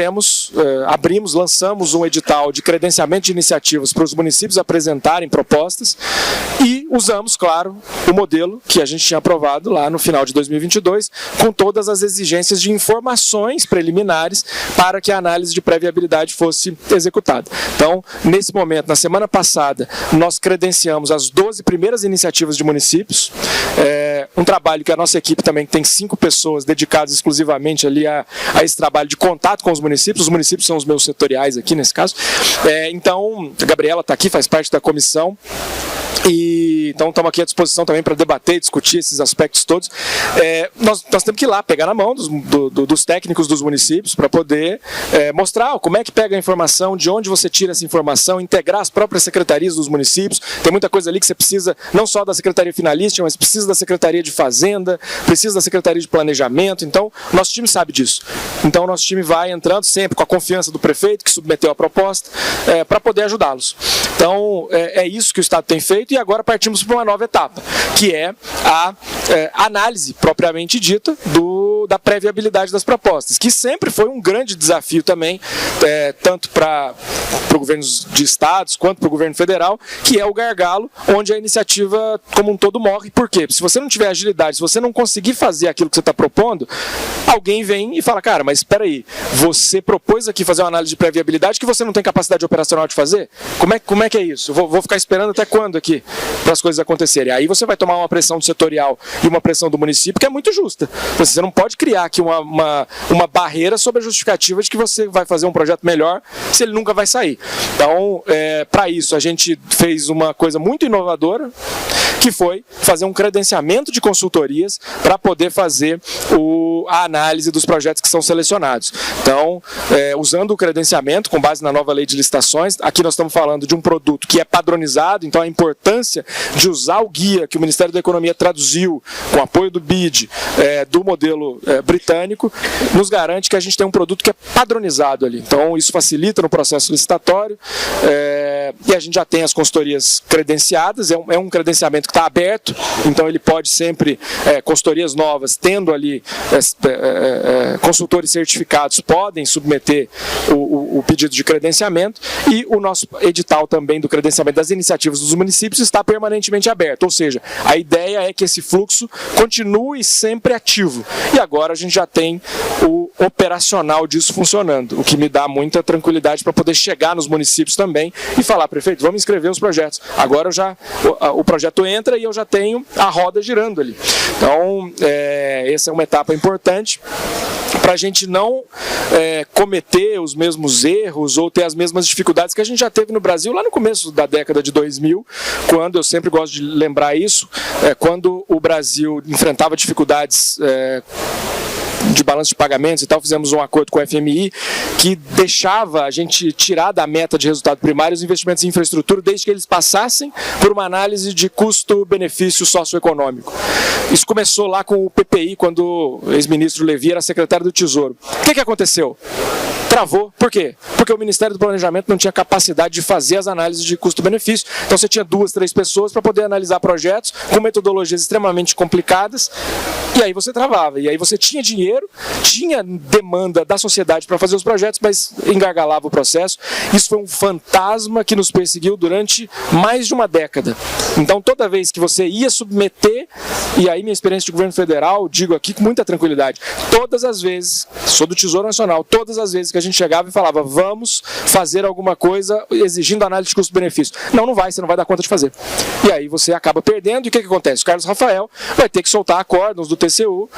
lançamos um edital de credenciamento de iniciativas para os municípios apresentarem propostas e usamos, claro, o modelo que a gente tinha aprovado lá no final de 2022, com todas as exigências de informações preliminares para que a análise de pré-viabilidade fosse executada. Então, nesse momento, na semana passada, nós credenciamos as 12 primeiras iniciativas de municípios, um trabalho que a nossa equipe também tem 5 pessoas dedicadas exclusivamente ali a esse trabalho de contato com os municípios são os meus setoriais aqui nesse caso. Então, a Gabriela está aqui, faz parte da comissão. E então estamos aqui à disposição também para debater e discutir esses aspectos todos. Nós temos que ir lá, pegar na mão dos técnicos dos municípios para poder mostrar como é que pega a informação, de onde você tira essa informação, integrar as próprias secretarias dos municípios. Tem muita coisa ali que você precisa, não só da Secretaria Finalística, mas precisa da Secretaria de Fazenda, precisa da Secretaria de Planejamento. Então, nosso time sabe disso. Então, nosso time vai entrando sempre com a confiança do prefeito, que submeteu a proposta, para poder ajudá-los. Então, é isso que o Estado tem feito, e agora partimos para uma nova etapa, que é a análise propriamente dita da pré-viabilidade das propostas, que sempre foi um grande desafio também, tanto para governos de estados quanto para o governo federal, que é o gargalo onde a iniciativa como um todo morre. Por quê? Se você não tiver agilidade, se você não conseguir fazer aquilo que você está propondo, alguém vem e fala, cara, mas espera aí, você propôs aqui fazer uma análise de pré-viabilidade que você não tem capacidade operacional de fazer? Como é que é isso? Eu vou ficar esperando até quando aqui para as coisas acontecerem? Aí você vai tomar uma pressão do setorial e uma pressão do município que é muito justa. Você não pode criar aqui uma barreira sobre a justificativa de que você vai fazer um projeto melhor se ele nunca vai sair. Então, para isso, a gente fez uma coisa muito inovadora, que foi fazer um credenciamento de consultorias para poder fazer a análise dos projetos que são selecionados. Então, usando o credenciamento, com base na nova lei de licitações, aqui nós estamos falando de um produto que é padronizado, então a importância de usar o guia que o Ministério da Economia traduziu, com apoio do BID, do modelo britânico, nos garante que a gente tem um produto que é padronizado ali. Então, isso facilita no processo licitatório, e a gente já tem as consultorias credenciadas, é um credenciamento que está aberto, então ele pode sempre, consultorias novas, tendo ali consultores certificados, podem submeter o pedido de credenciamento, e o nosso edital também do credenciamento das iniciativas dos municípios está permanentemente aberto, ou seja, a ideia é que esse fluxo continue sempre ativo, e agora a gente já tem o operacional disso funcionando, o que me dá muita tranquilidade para poder chegar nos municípios também e falar, prefeito, vamos inscrever os projetos. Agora o projeto entra e eu já tenho a roda girando ali. Então, essa é uma etapa importante para a gente não cometer os mesmos erros ou ter as mesmas dificuldades que a gente já teve no Brasil lá no começo da década de 2000, quando, eu sempre gosto de lembrar isso, quando o Brasil enfrentava dificuldades de balanço de pagamentos e tal, fizemos um acordo com o FMI que deixava a gente tirar da meta de resultado primário os investimentos em infraestrutura desde que eles passassem por uma análise de custo-benefício socioeconômico. Isso começou lá com o PPI, quando o ex-ministro Levi era secretário do Tesouro. O que aconteceu? Travou. Por quê? Porque o Ministério do Planejamento não tinha capacidade de fazer as análises de custo-benefício. Então você tinha 2, 3 pessoas para poder analisar projetos com metodologias extremamente complicadas, e aí você travava. E aí você tinha dinheiro, tinha demanda da sociedade para fazer os projetos, mas engargalava o processo. Isso foi um fantasma que nos perseguiu durante mais de uma década. Então toda vez que você ia submeter, e aí minha experiência de governo federal, digo aqui com muita tranquilidade, todas as vezes, sou do Tesouro Nacional, todas as vezes que a gente chegava e falava, vamos fazer alguma coisa exigindo análise de custo-benefício. Não vai, você não vai dar conta de fazer. E aí você acaba perdendo, e o que acontece? O Carlos Rafael vai ter que soltar acórdãos do TCU,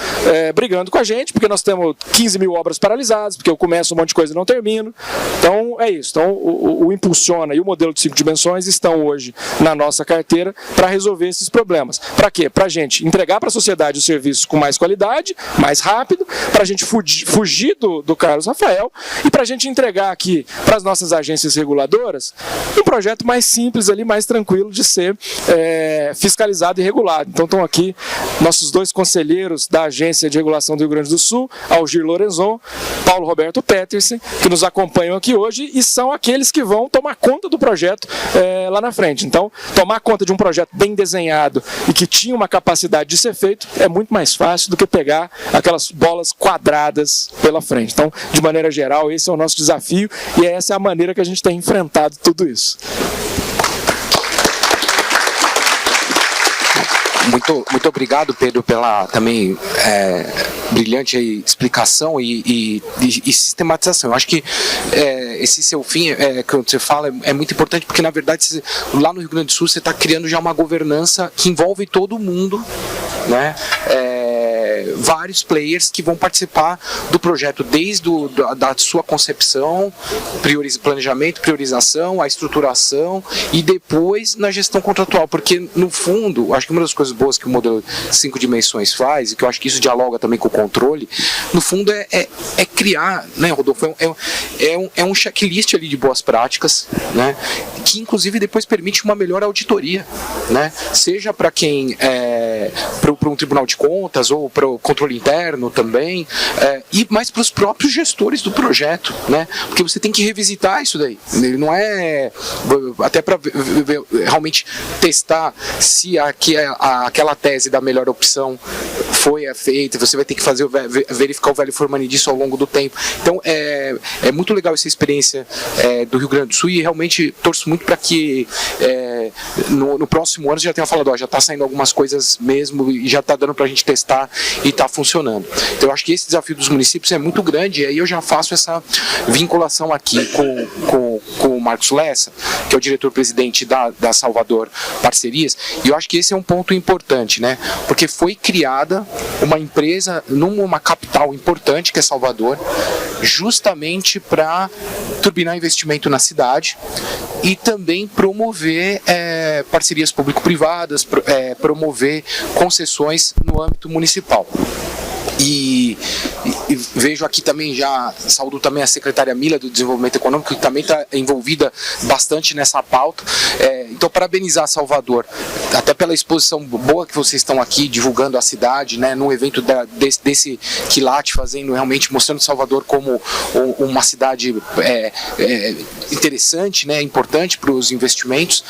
brigando com a gente, porque nós temos 15 mil obras paralisadas, porque eu começo um monte de coisa e não termino. Então, é isso. Então, o Impulsiona e o modelo de 5 dimensões estão hoje na nossa carteira para resolver esses problemas. Para quê? Para a gente entregar para a sociedade o serviço com mais qualidade, mais rápido, para a gente fugir do Carlos Rafael e para a gente entregar aqui para as nossas agências reguladoras um projeto mais simples, ali, mais tranquilo de ser fiscalizado e regulado. Então, estão aqui nossos 2 conselheiros da Agência de Regulação do Rio Grande do Sul, Algir Lorenzon, Paulo Roberto Petersen, que nos acompanham aqui hoje e são aqueles que vão tomar conta do projeto lá na frente. Então, tomar conta de um projeto bem desenhado e que tinha uma capacidade de ser feito é muito mais fácil do que pegar aquelas bolas quadradas pela frente. Então, de maneira geral, esse é o nosso desafio e essa é a maneira que a gente tem enfrentado tudo isso. Muito obrigado, Pedro, pela também brilhante explicação e sistematização. Eu acho que esse seu fim, que você fala, é muito importante, porque, na verdade, lá no Rio Grande do Sul, você está criando já uma governança que envolve todo mundo, né? vários players que vão participar do projeto, desde da sua concepção, planejamento, priorização, a estruturação e depois na gestão contratual, porque no fundo, acho que uma das coisas boas que o modelo 5 dimensões faz, e que eu acho que isso dialoga também com o controle, no fundo é criar, né, Rodolfo, é um checklist ali de boas práticas, né, que inclusive depois permite uma melhor auditoria, né, seja para quem para um tribunal de contas ou para o controle interno também, e mais para os próprios gestores do projeto, né, porque você tem que revisitar isso daí, ele não é até para realmente testar se aquela tese da melhor opção foi feita, você vai ter que verificar o velho formani disso ao longo do tempo. Então é muito legal essa experiência do Rio Grande do Sul, e realmente torço muito para que no próximo ano já tenha falado, já está saindo algumas coisas mesmo e já está dando para a gente testar e está funcionando. Então eu acho que esse desafio dos municípios é muito grande, e aí eu já faço essa vinculação aqui com o Marcos Lessa, que é o diretor-presidente da Salvador Parcerias, e eu acho que esse é um ponto importante, né? Porque foi criada uma empresa numa capital importante, que é Salvador, justamente para turbinar investimento na cidade e também promover parcerias público-privadas, promover concessões no âmbito municipal. E vejo aqui também, saúdo também a secretária Mila do Desenvolvimento Econômico, que também está envolvida bastante nessa pauta. Então, parabenizar Salvador, até pela exposição boa que vocês estão aqui divulgando a cidade, né, num evento desse quilate, fazendo realmente, mostrando Salvador como uma cidade interessante, né, importante para os investimentos,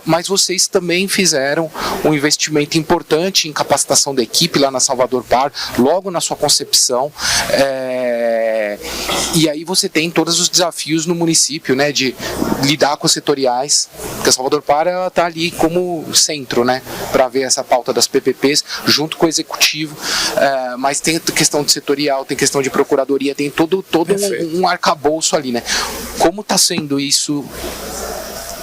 mas vocês também fizeram um investimento importante em capacitação da equipe lá na Salvador Par, logo na sua concepção, e aí você tem todos os desafios no município, né, de lidar com os setoriais, porque a Salvador Par está ali como centro, né, para ver essa pauta das PPPs junto com o executivo, mas tem questão de setorial, tem questão de procuradoria, tem todo um arcabouço ali, né? Como está sendo isso?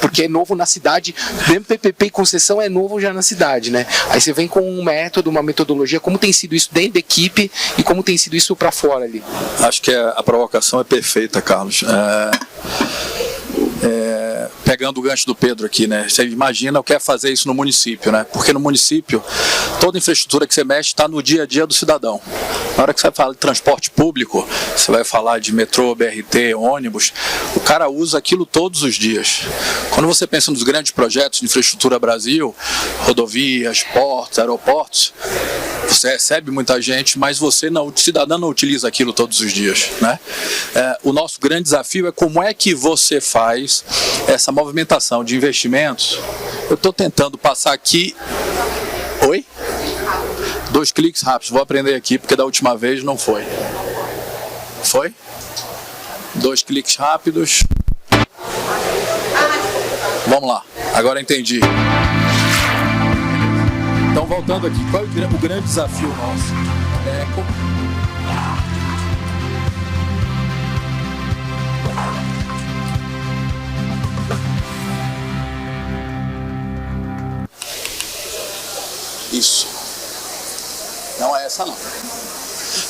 Porque é novo na cidade, mesmo PPP e concessão é novo já na cidade, né? Aí você vem com um método, uma metodologia, como tem sido isso dentro da equipe e como tem sido isso para fora ali? Acho que a provocação é perfeita, Carlos. Pegando o gancho do Pedro aqui, né? Você imagina o que é fazer isso no município, né? Porque no município, toda infraestrutura que você mexe está no dia a dia do cidadão. Na hora que você fala de transporte público, você vai falar de metrô, BRT, ônibus, o cara usa aquilo todos os dias. Quando você pensa nos grandes projetos de infraestrutura Brasil, rodovias, portos, aeroportos, você recebe muita gente, mas o cidadão não utiliza aquilo todos os dias, né? O nosso grande desafio é como é que você faz essa movimentação de investimentos. Eu estou tentando passar aqui. Oi? 2 cliques rápidos, vou aprender aqui porque da última vez não foi. Foi? 2 cliques rápidos. Vamos lá, agora entendi. Então, voltando aqui, qual é o grande desafio nosso? Isso. Não é essa não.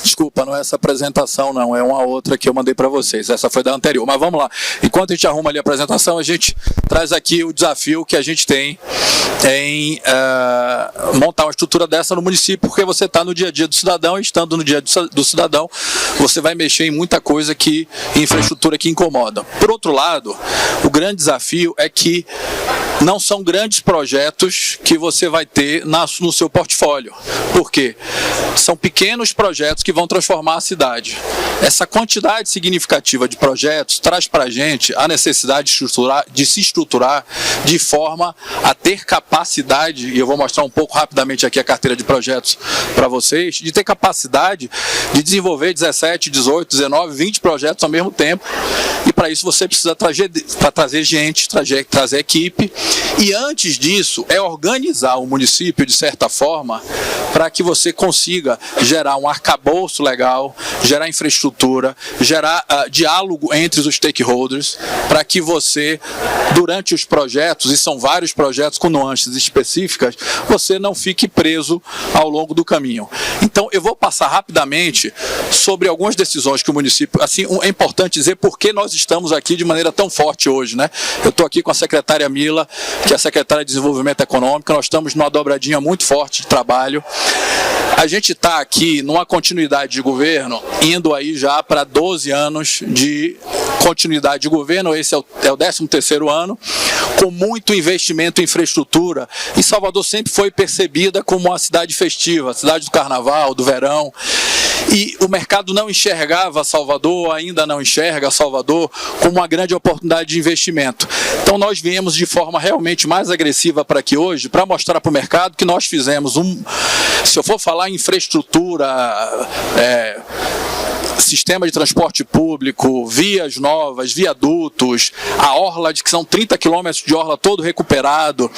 Desculpa, não é essa apresentação não, é uma outra que eu mandei para vocês, essa foi da anterior, mas vamos lá. Enquanto a gente arruma ali a apresentação, a gente traz aqui o desafio que a gente tem em montar uma estrutura dessa no município, porque você está no dia a dia do cidadão, e estando no dia do cidadão, você vai mexer em muita coisa em infraestrutura que incomoda. Por outro lado, o grande desafio é que não são grandes projetos que você vai ter no seu portfólio. Por quê? São pequenos projetos que vão transformar a cidade. Essa quantidade significativa de projetos traz para a gente a necessidade de se estruturar de forma a ter capacidade, e eu vou mostrar um pouco rapidamente aqui a carteira de projetos para vocês, de ter capacidade de desenvolver 17, 18, 19, 20 projetos ao mesmo tempo. E para para isso você precisa trazer gente, trazer equipe, e antes disso é organizar o município de certa forma para que você consiga gerar um arcabouço legal, gerar infraestrutura, gerar diálogo entre os stakeholders, para que você, durante os projetos, e são vários projetos com nuances específicas, você não fique preso ao longo do caminho. Então, eu vou passar rapidamente sobre algumas decisões que o município... Assim, é importante dizer por que nós estamos aqui de maneira tão forte hoje, né? Eu estou aqui com a secretária Mila, que é a secretária de Desenvolvimento Econômico, nós estamos numa dobradinha muito forte de trabalho. A gente está aqui numa continuidade de governo, indo aí já para 12 anos de continuidade de governo, esse é o 13º ano, com muito investimento em infraestrutura, e Salvador sempre foi percebida como uma cidade festiva, a cidade do carnaval, do verão, e o mercado não enxergava Salvador, ainda não enxerga Salvador como uma grande oportunidade de investimento. Então nós viemos de forma realmente mais agressiva para aqui hoje, para mostrar para o mercado que nós fizemos se eu for falar em infraestrutura, sistema de transporte público, vias novas, viadutos, a orla, que são 30 quilômetros de orla todo recuperado,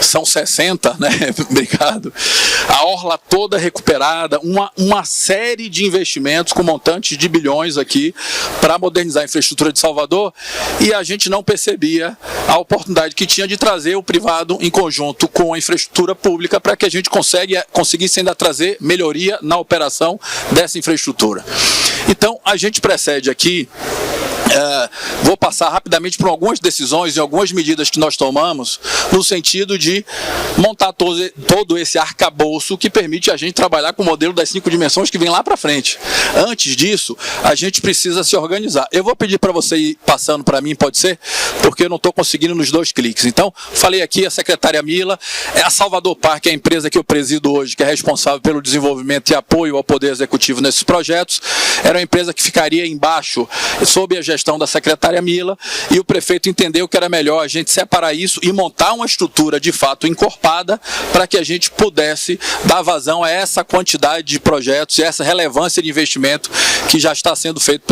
são 60, né? Obrigado. A orla toda recuperada, uma série de investimentos com montantes de bilhões aqui para modernizar a infraestrutura de Salvador, e a gente não percebia a oportunidade que tinha de trazer o privado em conjunto com a infraestrutura pública para que a gente conseguisse ainda trazer melhoria na operação dessa infraestrutura. Então, a gente precede aqui, vou passar rapidamente por algumas decisões e algumas medidas que nós tomamos no sentido de montar todo esse arcabouço que permite a gente trabalhar com o modelo das 5 dimensões que vem lá para frente. Antes disso, a gente precisa se organizar. Eu vou pedir para você ir passando para mim, pode ser? Porque eu não estou conseguindo nos 2 cliques. Então, falei aqui, a secretária Mila, a Salvador Park, a empresa que eu presido hoje, que é responsável pelo desenvolvimento e apoio ao Poder Executivo nesses projetos, era uma empresa que ficaria embaixo, sob a gestão da secretária Mila, e o prefeito entendeu que era melhor a gente separar isso e montar uma estrutura de fato encorpada para que a gente pudesse dar vazão a essa quantidade de projetos e essa relevância de investimento que já está sendo feito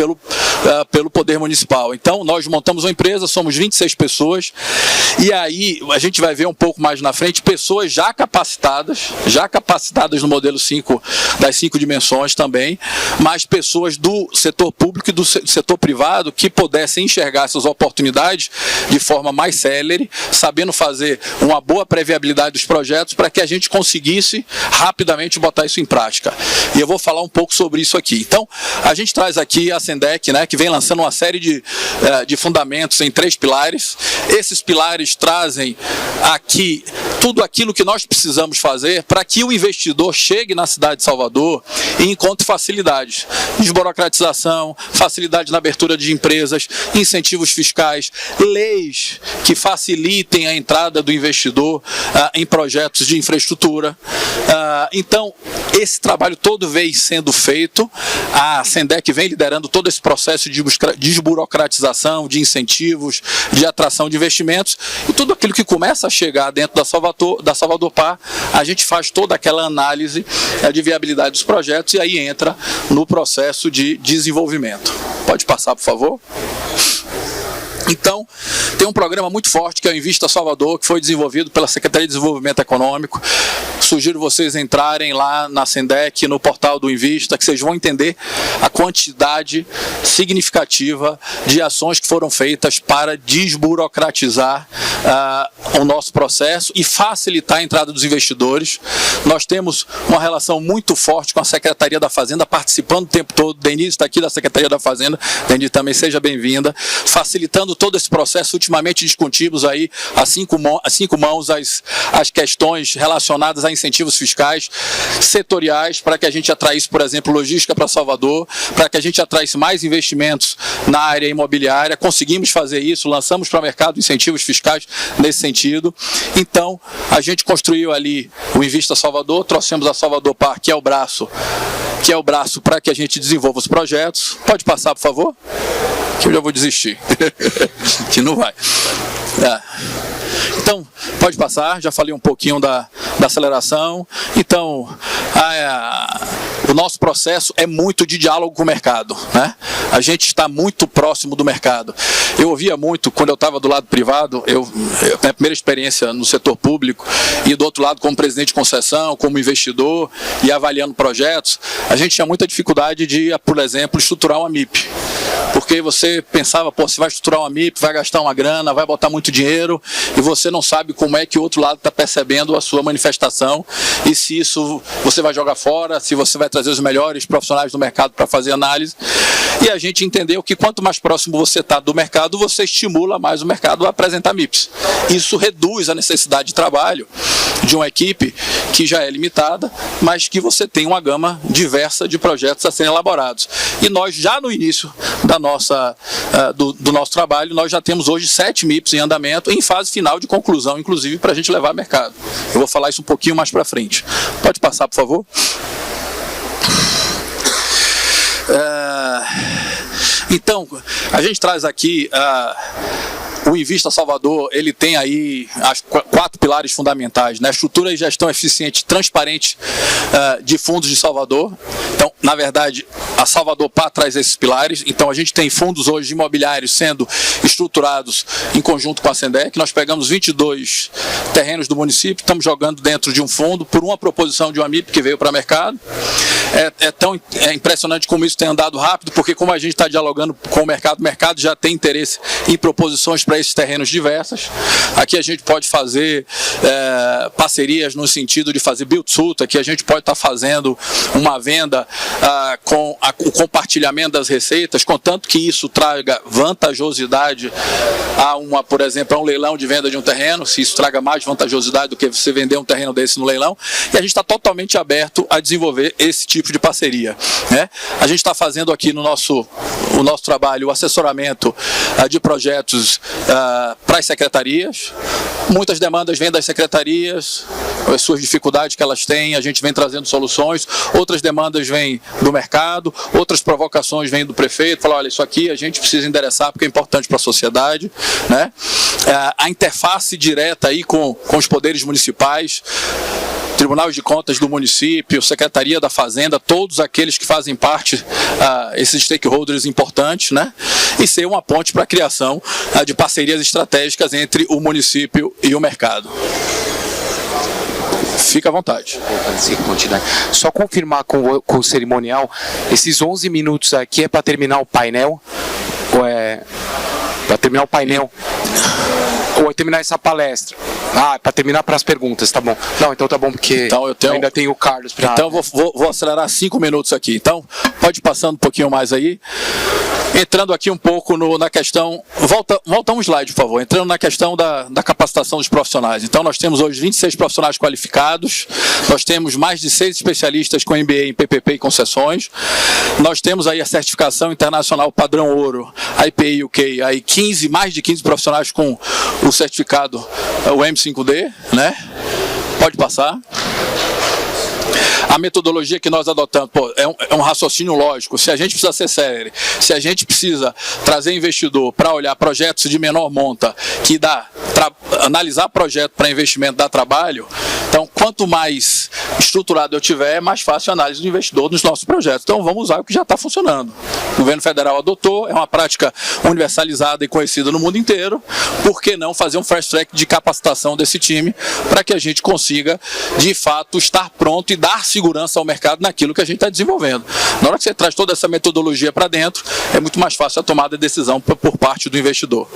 pelo Poder Municipal. Então, nós montamos uma empresa, somos 26 pessoas, e aí a gente vai ver um pouco mais na frente pessoas já capacitadas no modelo 5, das 5 dimensões também, mas pessoas do setor público e do setor privado que pudessem enxergar essas oportunidades de forma mais célere, sabendo fazer uma boa previabilidade dos projetos para que a gente conseguisse rapidamente botar isso em prática. E eu vou falar um pouco sobre isso aqui. Então, a gente traz aqui a SENDEC, né, que vem lançando uma série de fundamentos em 3 pilares. Esses pilares trazem aqui tudo aquilo que nós precisamos fazer para que o investidor chegue na cidade de Salvador e encontre facilidades. Desburocratização, facilidade na abertura de empresas, incentivos fiscais, leis que facilitem a entrada do investidor em projetos de infraestrutura. Então, esse trabalho todo vem sendo feito, a SENDEC vem liderando todo esse processo de desburocratização, de incentivos, de atração de investimentos, e tudo aquilo que começa a chegar dentro da Salvador Par, a gente faz toda aquela análise de viabilidade dos projetos e aí entra no processo de desenvolvimento. Pode passar, por favor? Então, tem um programa muito forte que é o Invista Salvador, que foi desenvolvido pela Secretaria de Desenvolvimento Econômico. Sugiro vocês entrarem lá na SENDEC, no portal do Invista, que vocês vão entender a quantidade significativa de ações que foram feitas para desburocratizar o nosso processo e facilitar a entrada dos investidores. Nós temos uma relação muito forte com a Secretaria da Fazenda, participando o tempo todo. Denise está aqui da Secretaria da Fazenda, Denise também seja bem-vinda, facilitando todo esse processo. Ultimamente discutimos aí a 5 mãos as questões relacionadas a incentivos fiscais setoriais para que a gente atraísse, por exemplo, logística para Salvador, para que a gente atraísse mais investimentos na área imobiliária. Conseguimos fazer isso, lançamos para o mercado incentivos fiscais nesse sentido. Então, a gente construiu ali o Invista Salvador, trouxemos a Salvador Park, que é o braço para que a gente desenvolva os projetos. Pode passar, por favor? Que eu já vou desistir. Que não vai. Então, pode passar, já falei um pouquinho da aceleração. Então, o nosso processo é muito de diálogo com o mercado, né? A gente está muito próximo do mercado. Eu ouvia muito, quando eu estava do lado privado, minha primeira experiência no setor público, e do outro lado como presidente de concessão, como investidor e avaliando projetos, a gente tinha muita dificuldade de, por exemplo, estruturar uma MIP. Porque você pensava, você vai estruturar uma MIP, vai gastar uma grana, vai botar muito dinheiro, e você não sabe como é que o outro lado está percebendo a sua manifestação, e se isso você vai jogar fora, se você vai trazer os melhores profissionais do mercado para fazer análise. E a gente entendeu que quanto mais próximo você está do mercado, você estimula mais o mercado a apresentar MIPs. Isso reduz a necessidade de trabalho de uma equipe que já é limitada, mas que você tem uma gama diversa de projetos a serem elaborados. E nós, já no início do nosso trabalho, nós já temos hoje 7 MIPs em andamento, em fase final de conclusão, inclusive, para a gente levar ao mercado. Eu vou falar isso um pouquinho mais para frente. Pode passar, por favor? Então, a gente traz aqui o Invista Salvador. Ele tem aí as 4 pilares fundamentais, né? Estrutura e gestão eficiente, transparente de fundos de Salvador. Então, na verdade, a Salvador PA traz esses pilares. Então, a gente tem fundos hoje imobiliários sendo estruturados em conjunto com a Sendec. Nós pegamos 22 terrenos do município, estamos jogando dentro de um fundo por uma proposição de uma MIP que veio para o mercado. É impressionante como isso tem andado rápido, porque como a gente está dialogando com o mercado já tem interesse em proposições para esses terrenos diversas. Aqui a gente pode fazer parcerias no sentido de fazer build-to-suit, aqui a gente pode estar fazendo uma venda com o compartilhamento das receitas, contanto que isso traga vantajosidade por exemplo, a um leilão de venda de um terreno, se isso traga mais vantajosidade do que você vender um terreno desse no leilão, e a gente está totalmente aberto a desenvolver esse tipo de parceria, né? A gente está fazendo aqui no nosso trabalho o assessoramento de projetos para as secretarias. Muitas demandas vêm das secretarias, as suas dificuldades que elas têm, a gente vem trazendo soluções. Outras demandas vêm do mercado, outras provocações vêm do prefeito, falar, olha, isso aqui a gente precisa endereçar porque é importante para a sociedade, né? A interface direta aí com os poderes municipais, Tribunal de Contas do município, Secretaria da Fazenda, todos aqueles que fazem parte, esses stakeholders importantes, né? E ser uma ponte para a criação de parcerias estratégicas entre o município e o mercado. Fica à vontade. Só confirmar com o cerimonial, esses 11 minutos aqui é para terminar o painel? Ou é para terminar o painel? Ou é terminar essa palestra? Para terminar para as perguntas, tá bom. Não, então tá bom, porque então ainda tem o Carlos para... Então vou acelerar 5 minutos aqui. Então, pode ir passando um pouquinho mais aí. Entrando aqui um pouco na questão... Volta um slide, por favor. Entrando na questão da capacitação dos profissionais. Então, nós temos hoje 26 profissionais qualificados. Nós temos mais de 6 especialistas com MBA em PPP e concessões. Nós temos aí a certificação internacional padrão ouro, IPA UK, aí mais de 15 profissionais com o certificado, o M5D, né? Pode passar. A metodologia que nós adotamos é um raciocínio lógico. Se a gente precisa ser sério, se a gente precisa trazer investidor para olhar projetos de menor monta, que analisar projeto para investimento dá trabalho, então quanto mais estruturado eu tiver, mais fácil a análise do investidor nos nossos projetos. Então vamos usar o que já está funcionando. O governo federal adotou, é uma prática universalizada e conhecida no mundo inteiro. Por que não fazer um fast track de capacitação desse time para que a gente consiga, de fato, estar pronto e dar segurança ao mercado naquilo que a gente está desenvolvendo. Na hora que você traz toda essa metodologia para dentro, é muito mais fácil a tomada de decisão por parte do investidor.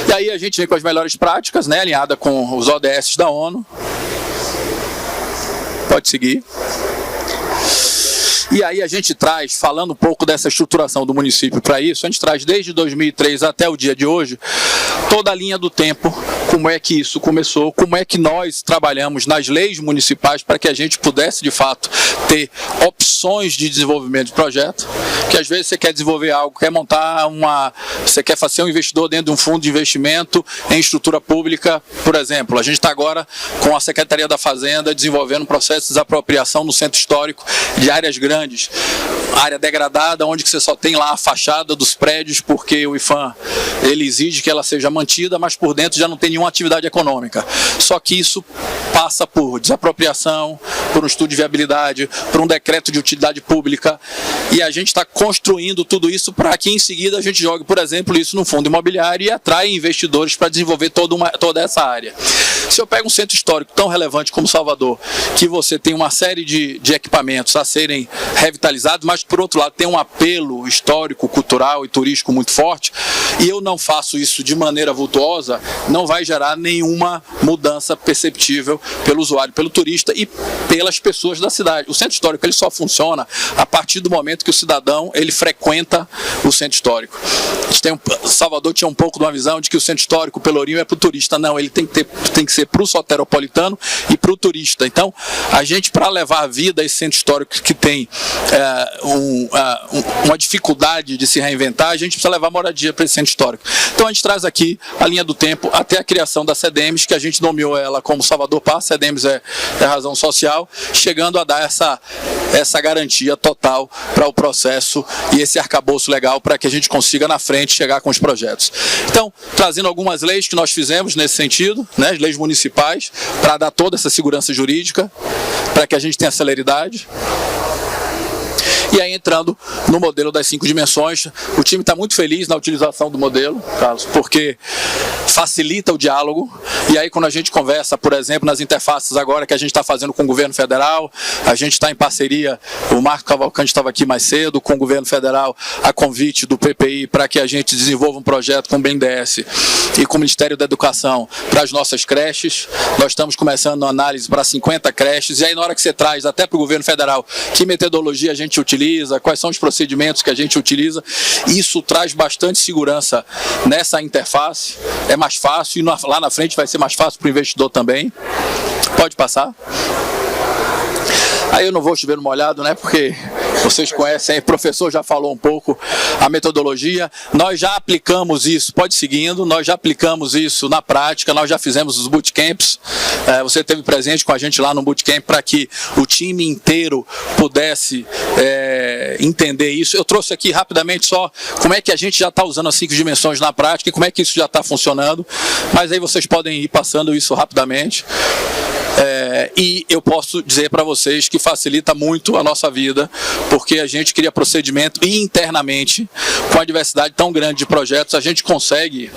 E aí a gente vem com as melhores práticas, né, alinhada com os ODS da ONU. Pode seguir. E aí a gente traz, falando um pouco dessa estruturação do município para isso, a gente traz desde 2003 até o dia de hoje, toda a linha do tempo, como é que isso começou, como é que nós trabalhamos nas leis municipais para que a gente pudesse, de fato, ter opções de desenvolvimento de projeto, que às vezes você quer desenvolver algo, quer montar você quer fazer um investidor dentro de um fundo de investimento em estrutura pública, por exemplo. A gente está agora com a Secretaria da Fazenda desenvolvendo um processo de desapropriação no centro histórico de áreas grandes, área degradada, onde você só tem lá a fachada dos prédios, porque o IFAM ele exige que ela seja mantida, mas por dentro já não tem nenhuma atividade econômica. Só que isso passa por desapropriação, por um estudo de viabilidade, por um decreto de utilidade pública, e a gente está construindo tudo isso para que em seguida a gente jogue, por exemplo, isso no fundo imobiliário e atrai investidores para desenvolver toda essa área. Se eu pego um centro histórico tão relevante como Salvador, que você tem uma série de equipamentos a serem revitalizados, mas por outro lado tem um apelo histórico, cultural e turístico muito forte, e eu não faço isso de maneira vultuosa, não vai gerar nenhuma mudança perceptível pelo usuário, pelo turista e pelas pessoas da cidade. O centro histórico ele só funciona a partir do momento que o cidadão ele frequenta o centro histórico. Salvador tinha um pouco de uma visão de que o centro histórico, o Pelourinho, é para o turista. Não, ele tem que ser para o soteropolitano e para o turista. Então, a gente, para levar a vida a esse centro histórico que tem uma dificuldade de se reinventar, a gente precisa levar moradia para esse centro histórico. Então, a gente traz aqui a linha do tempo até a criação da CEDEMES, que a gente nomeou ela como Salvador Paz. CEDEMES é razão social, chegando a dar essa garantia total para o processo e esse arcabouço legal para que a gente consiga na frente chegar com os projetos. Então, trazendo algumas leis que nós fizemos nesse sentido, né, leis municipais, para dar toda essa segurança jurídica, para que a gente tenha celeridade. E aí, entrando no modelo das 5 dimensões, o time está muito feliz na utilização do modelo, Carlos, porque facilita o diálogo. E aí, quando a gente conversa, por exemplo, nas interfaces agora que a gente está fazendo com o governo federal, a gente está em parceria, o Marco Cavalcante estava aqui mais cedo, com o governo federal, a convite do PPI para que a gente desenvolva um projeto com o BNDES e com o Ministério da Educação para as nossas creches. Nós estamos começando uma análise para 50 creches, e aí na hora que você traz até para o governo federal que metodologia a gente utiliza, quais são os procedimentos que a gente utiliza, isso traz bastante segurança nessa interface, é mais fácil, e lá na frente vai ser mais fácil para o investidor também. Pode passar. Aí eu não vou chover no molhado, né, porque vocês conhecem, o professor já falou um pouco a metodologia, nós já aplicamos isso, pode ir seguindo, nós já aplicamos isso na prática, nós já fizemos os bootcamps, você esteve presente com a gente lá no bootcamp para que o time inteiro pudesse entender isso. Eu trouxe aqui rapidamente só como é que a gente já está usando as 5 dimensões na prática e como é que isso já está funcionando, mas aí vocês podem ir passando isso rapidamente. E eu posso dizer para vocês que facilita muito a nossa vida, porque a gente cria procedimento e internamente, com a diversidade tão grande de projetos, a gente consegue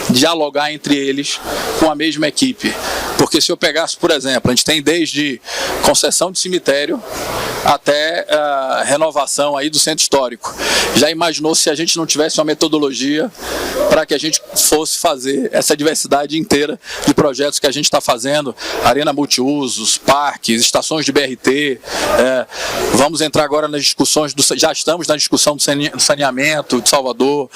dialogar entre eles com a mesma equipe. Porque se eu pegasse, por exemplo, a gente tem desde concessão de cemitério até a renovação aí do centro histórico. Já imaginou se a gente não tivesse uma metodologia para que a gente fosse fazer essa diversidade inteira de projetos que a gente está fazendo, arena multiusos, parques, estações de BRT, vamos entrar agora nas discussões, já estamos na discussão do saneamento de Salvador,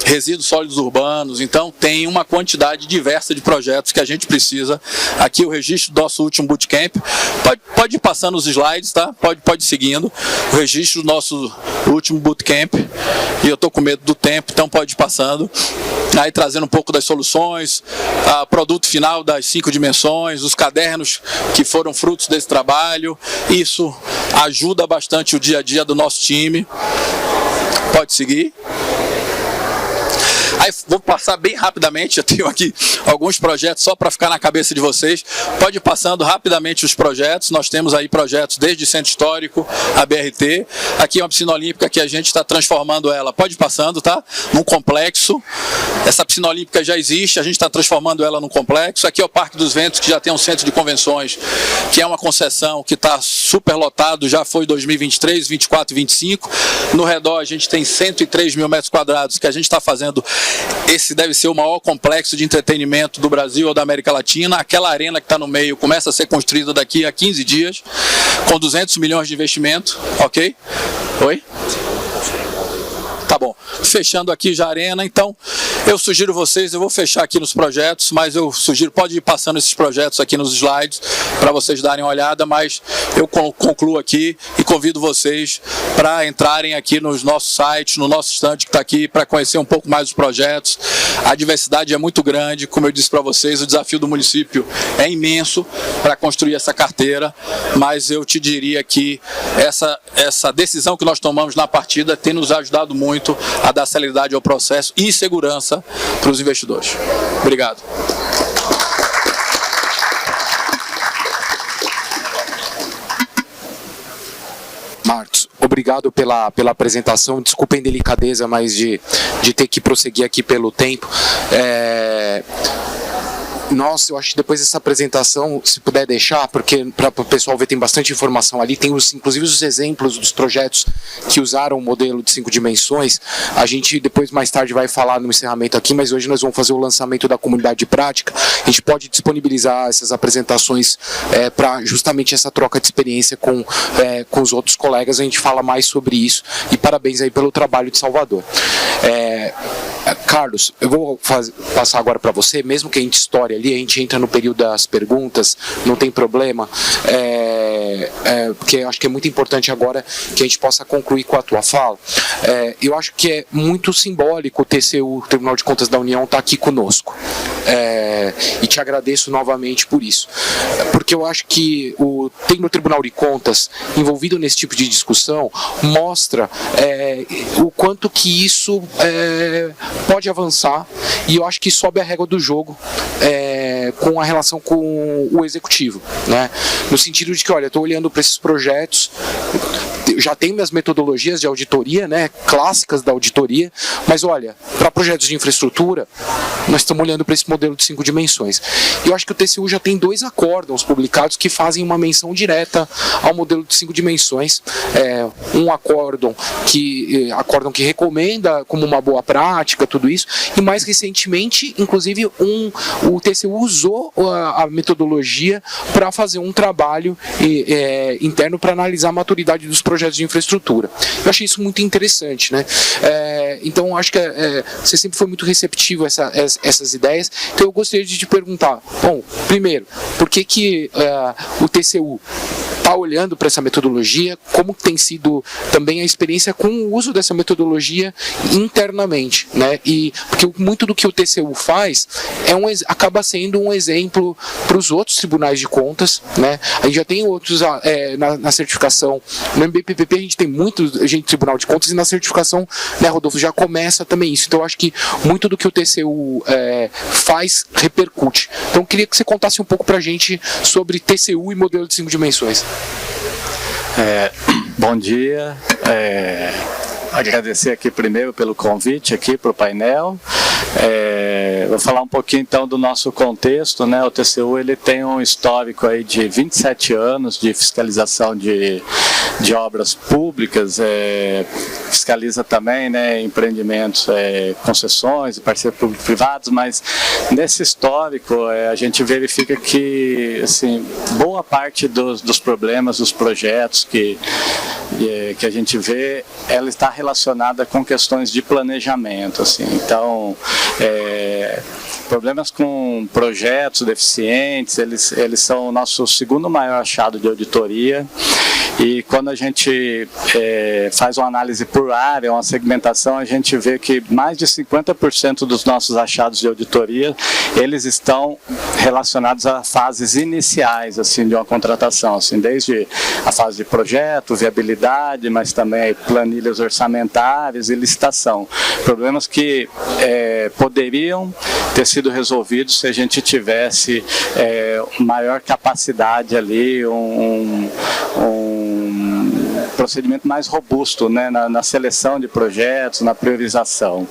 resíduos sólidos urbanos. Então tem uma quantidade diversa de projetos que a gente precisa. Aqui o registro do nosso último bootcamp, pode ir passando os slides, tá? Pode ir seguindo, o registro do nosso último bootcamp, e eu estou com medo do tempo, então pode ir passando, aí trazendo um pouco das soluções, o produto final das 5 dimensões, os cadernos que foram frutos desse trabalho. Isso ajuda bastante o dia a dia do nosso time. Pode seguir. Aí vou passar bem rapidamente, eu tenho aqui alguns projetos só para ficar na cabeça de vocês. Pode ir passando rapidamente os projetos. Nós temos aí projetos desde Centro Histórico, a BRT. Aqui é uma piscina olímpica que a gente está transformando ela, pode ir passando, tá? Num complexo. Essa piscina olímpica já existe, a gente está transformando ela num complexo. Aqui é o Parque dos Ventos, que já tem um centro de convenções, que é uma concessão que está super lotado, já foi 2023, 24 e 25. No redor a gente tem 103 mil metros quadrados que a gente está fazendo. Esse deve ser o maior complexo de entretenimento do Brasil ou da América Latina. Aquela arena que está no meio começa a ser construída daqui a 15 dias, com 200 milhões de investimento, ok? Oi? Tá bom, fechando aqui já a arena. Então eu sugiro vocês, eu vou fechar aqui nos projetos, mas eu sugiro, pode ir passando esses projetos aqui nos slides para vocês darem uma olhada, mas eu concluo aqui e convido vocês para entrarem aqui nos nossos sites, no nosso stand que está aqui, para conhecer um pouco mais os projetos. A diversidade é muito grande, como eu disse para vocês, o desafio do município é imenso para construir essa carteira, mas eu te diria que essa decisão que nós tomamos na partida tem nos ajudado muito a dar celeridade ao processo e segurança para os investidores. Obrigado. Marcos, obrigado pela apresentação. Desculpa a indelicadeza, mas de ter que prosseguir aqui pelo tempo. Nossa, eu acho que depois dessa apresentação, se puder deixar, porque para o pessoal ver, tem bastante informação ali, tem inclusive os exemplos dos projetos que usaram o modelo de 5 dimensões. A gente depois, mais tarde, vai falar no encerramento aqui, mas hoje nós vamos fazer o lançamento da comunidade de prática. A gente pode disponibilizar essas apresentações para justamente essa troca de experiência com os outros colegas. A gente fala mais sobre isso e parabéns aí pelo trabalho de Salvador. Carlos, eu vou passar agora para você, mesmo que a gente estoure ali, a gente entra no período das perguntas, não tem problema, porque eu acho que é muito importante agora que a gente possa concluir com a tua fala. Eu acho que é muito simbólico o TCU, o Tribunal de Contas da União, estar aqui conosco. E te agradeço novamente por isso. Porque eu acho que o Tribunal de Contas envolvido nesse tipo de discussão mostra o quanto que isso pode avançar, e eu acho que sobe a régua do jogo com a relação com o executivo, né? No sentido de que, olha, estou olhando para esses projetos, já tenho minhas metodologias de auditoria, né, clássicas da auditoria, mas olha, para projetos de infraestrutura, nós estamos olhando para esse modelo de 5 dimensões. Eu acho que o TCU já tem 2 acórdãos publicados que fazem uma menção direta ao modelo de 5 dimensões. Um acórdão que recomenda como uma boa prática tudo isso, e mais recentemente, inclusive, o TCU usou a metodologia para fazer um trabalho interno para analisar a maturidade dos projetos de infraestrutura. Eu achei isso muito interessante, né? Então, acho que você sempre foi muito receptivo a essas ideias. Então, eu gostaria de te perguntar, bom, primeiro, por que o TCU está olhando para essa metodologia, como tem sido também a experiência com o uso dessa metodologia internamente, né? E porque muito do que o TCU faz acaba sendo um exemplo para os outros tribunais de contas, né? A gente já tem outros na certificação, no MBPPP a gente tem muito gente tribunal de contas, e na certificação, né, Rodolfo, já começa também isso. Então eu acho que muito do que o TCU faz repercute. Então eu queria que você contasse um pouco para a gente sobre TCU e modelo de 5 dimensões. Bom dia, agradecer aqui primeiro pelo convite aqui para o painel. Vou falar um pouquinho então do nosso contexto, né? O TCU ele tem um histórico aí de 27 anos de fiscalização de obras públicas, fiscaliza também, né, empreendimentos, concessões e parceiros público-privados, mas nesse histórico a gente verifica que assim, boa parte dos problemas, dos projetos que a gente vê, ela está relacionada com questões de planejamento, assim. Então, problemas com projetos deficientes, eles são o nosso segundo maior achado de auditoria, e quando a gente faz uma análise por área, uma segmentação, a gente vê que mais de 50% dos nossos achados de auditoria, eles estão relacionados a fases iniciais, assim, de uma contratação, assim, desde a fase de projeto, viabilidade, mas também planilhas orçamentárias e licitação. Problemas que poderiam ter sido resolvidos se a gente tivesse maior capacidade ali, um procedimento mais robusto, né, na seleção de projetos, na priorização.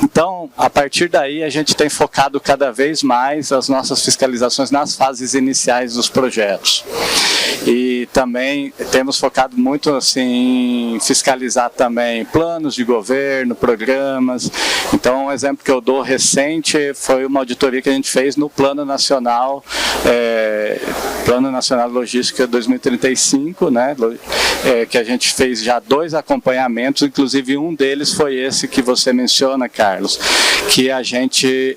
Então, a partir daí, a gente tem focado cada vez mais as nossas fiscalizações nas fases iniciais dos projetos. E também temos focado muito assim, em fiscalizar também planos de governo, programas. Então, um exemplo que eu dou recente foi uma auditoria que a gente fez no Plano Nacional, Plano Nacional de Logística 2035, né, que a gente fez já 2 acompanhamentos, inclusive um deles foi esse que você menciona, Carlos, que a gente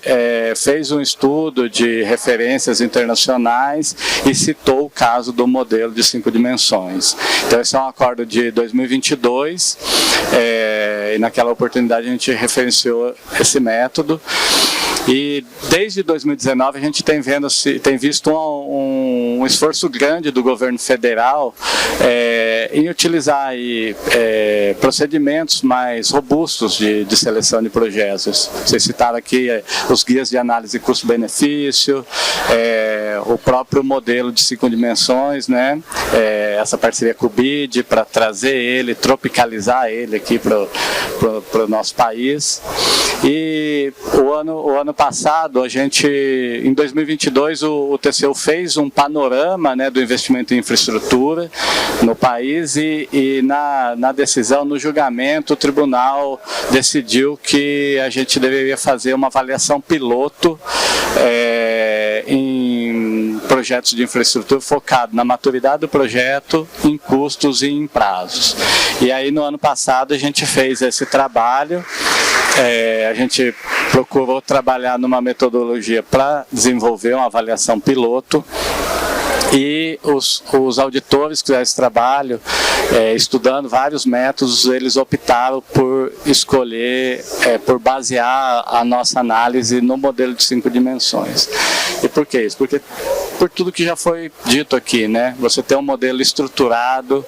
fez um estudo de referências internacionais e citou o caso do modelo de 5 dimensões. Então, esse é um acordo de 2022, e naquela oportunidade a gente referenciou esse método. E desde 2019 a gente tem visto um esforço grande do governo federal em utilizar aí, procedimentos mais robustos de seleção de projetos. Vocês citaram aqui os guias de análise de custo-benefício, o próprio modelo de 5 dimensões, né? Essa parceria com o BID para trazer ele, tropicalizar ele aqui para o nosso país. E o ano passado, em 2022, o TCU fez um panorama, né, do investimento em infraestrutura no país e na decisão, no julgamento, o tribunal decidiu que a gente deveria fazer uma avaliação piloto em projetos de infraestrutura focado na maturidade do projeto, em custos e em prazos. E aí no ano passado a gente fez esse trabalho, a gente procurou trabalhar numa metodologia para desenvolver uma avaliação piloto. E os auditores que fizeram esse trabalho, estudando vários métodos, eles optaram por escolher, por basear a nossa análise no modelo de 5 dimensões. E por que isso? Porque por tudo que já foi dito aqui, né? Você tem um modelo estruturado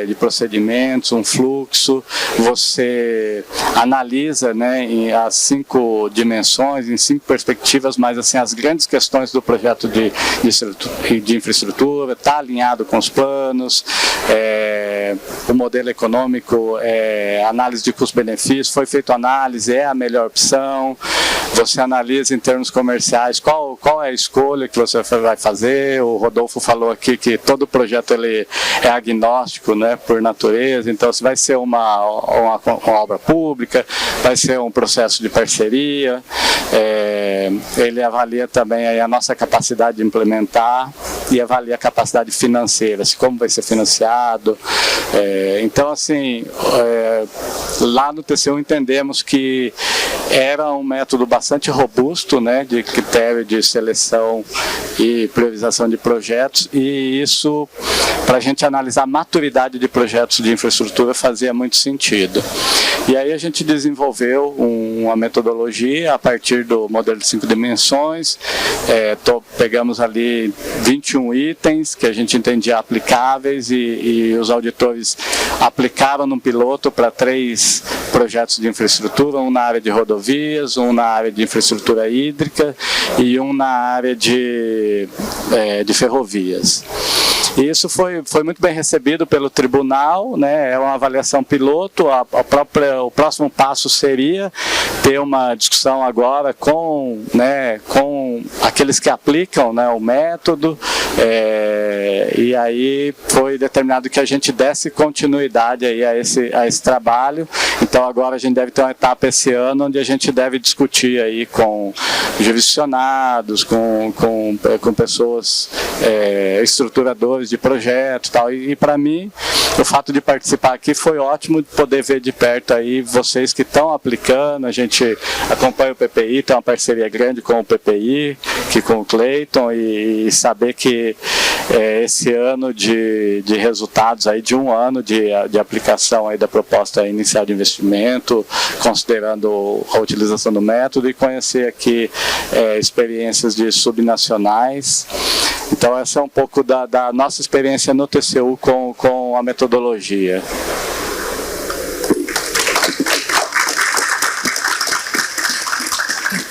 de procedimentos, um fluxo, você analisa, né, em as 5 dimensões, em 5 perspectivas, mas assim, as grandes questões do projeto de infraestrutura, está alinhado com os planos, o modelo econômico, análise de custo-benefício, foi feita análise, é a melhor opção, você analisa em termos comerciais qual é a escolha que você vai fazer. O Rodolfo falou aqui que todo projeto ele é agnóstico, né, por natureza, então se vai ser uma obra pública, vai ser um processo de parceria, ele avalia também aí a nossa capacidade de implementar e avalia a capacidade financeira, como vai ser financiado. Então, assim, lá no TCU entendemos que era um método bastante robusto, né, de critério de seleção e priorização de projetos, e isso, para a gente analisar a maturidade de projetos de infraestrutura, fazia muito sentido. E aí a gente desenvolveu uma metodologia a partir do modelo de 5 dimensões, pegamos ali 21 itens que a gente entendia aplicáveis e os auditores aplicaram num piloto para 3 projetos de infraestrutura, um na área de rodovias, um na área de infraestrutura hídrica e um na área de ferrovias. E isso foi muito bem recebido pelo tribunal, né? É uma avaliação piloto. O próximo passo seria ter uma discussão agora com aqueles que aplicam, né, o método, e aí foi determinado que a gente desse continuidade aí a esse trabalho. Então agora a gente deve ter uma etapa esse ano onde a gente deve discutir aí com jurisdicionados, com pessoas estruturadoras de projeto e tal. E para mim, o fato de participar aqui foi ótimo, de poder ver de perto aí vocês que estão aplicando. A gente acompanha o PPI, tem uma parceria grande com o PPI, que com o Cleiton, e saber que esse ano de resultados aí, de um ano de aplicação aí da proposta inicial de investimento, considerando a utilização do método, e conhecer aqui experiências de subnacionais. Então essa é um pouco da nossa experiência no TCU com a metodologia.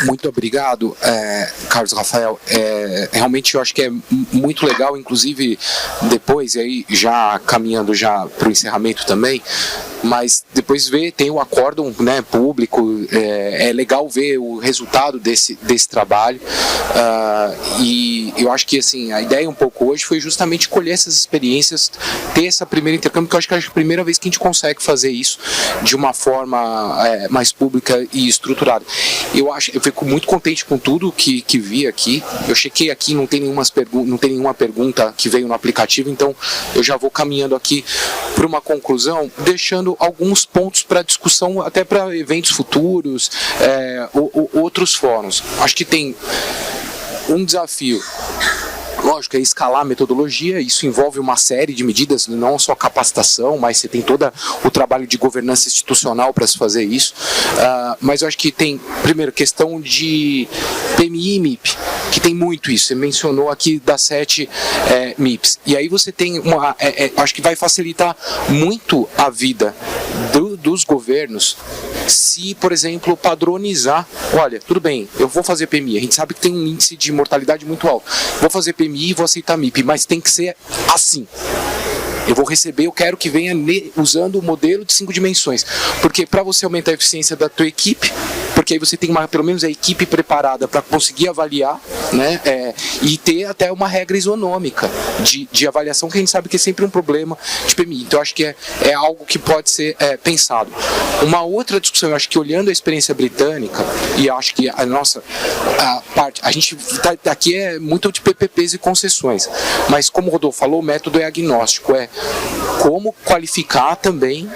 Muito obrigado, Carlos Rafael. Realmente eu acho que é muito legal, inclusive depois, aí já caminhando já para o encerramento também, mas depois tem o acórdão, né, público, é legal ver o resultado desse trabalho, e eu acho que assim, a ideia um pouco hoje foi justamente colher essas experiências, ter essa primeira intercâmbio, que eu acho que é a primeira vez que a gente consegue fazer isso de uma forma mais pública e estruturada. Eu fico muito contente com tudo que vi aqui. Eu chequei aqui, não tem nenhuma pergunta que veio no aplicativo, então eu já vou caminhando aqui para uma conclusão, deixando alguns pontos para discussão, até para eventos futuros, ou outros fóruns. Acho que tem um desafio. Lógico, é escalar a metodologia, isso envolve uma série de medidas, não só capacitação, mas você tem todo o trabalho de governança institucional para se fazer isso. Mas eu acho que tem, primeiro, questão de PMI e MIP, que tem muito isso. Você mencionou aqui das 7 MIPs. E aí você tem acho que vai facilitar muito a vida dos governos se, por exemplo, padronizar. Olha, tudo bem, eu vou fazer PMI, a gente sabe que tem um índice de mortalidade muito alto. Vou fazer PMI e vou aceitar MIP, mas tem que ser assim. Eu vou receber, eu quero que venha usando o modelo de 5 dimensões. Porque para você aumentar a eficiência da tua equipe, porque aí você tem pelo menos a equipe preparada para conseguir avaliar, né? E ter até uma regra isonômica de avaliação, que a gente sabe que é sempre um problema de PMI. Então, eu acho que é algo que pode ser pensado. Uma outra discussão, eu acho que olhando a experiência britânica, e eu acho que a nossa parte, a gente aqui é muito de PPPs e concessões, mas como o Rodolfo falou, o método é agnóstico, como qualificar também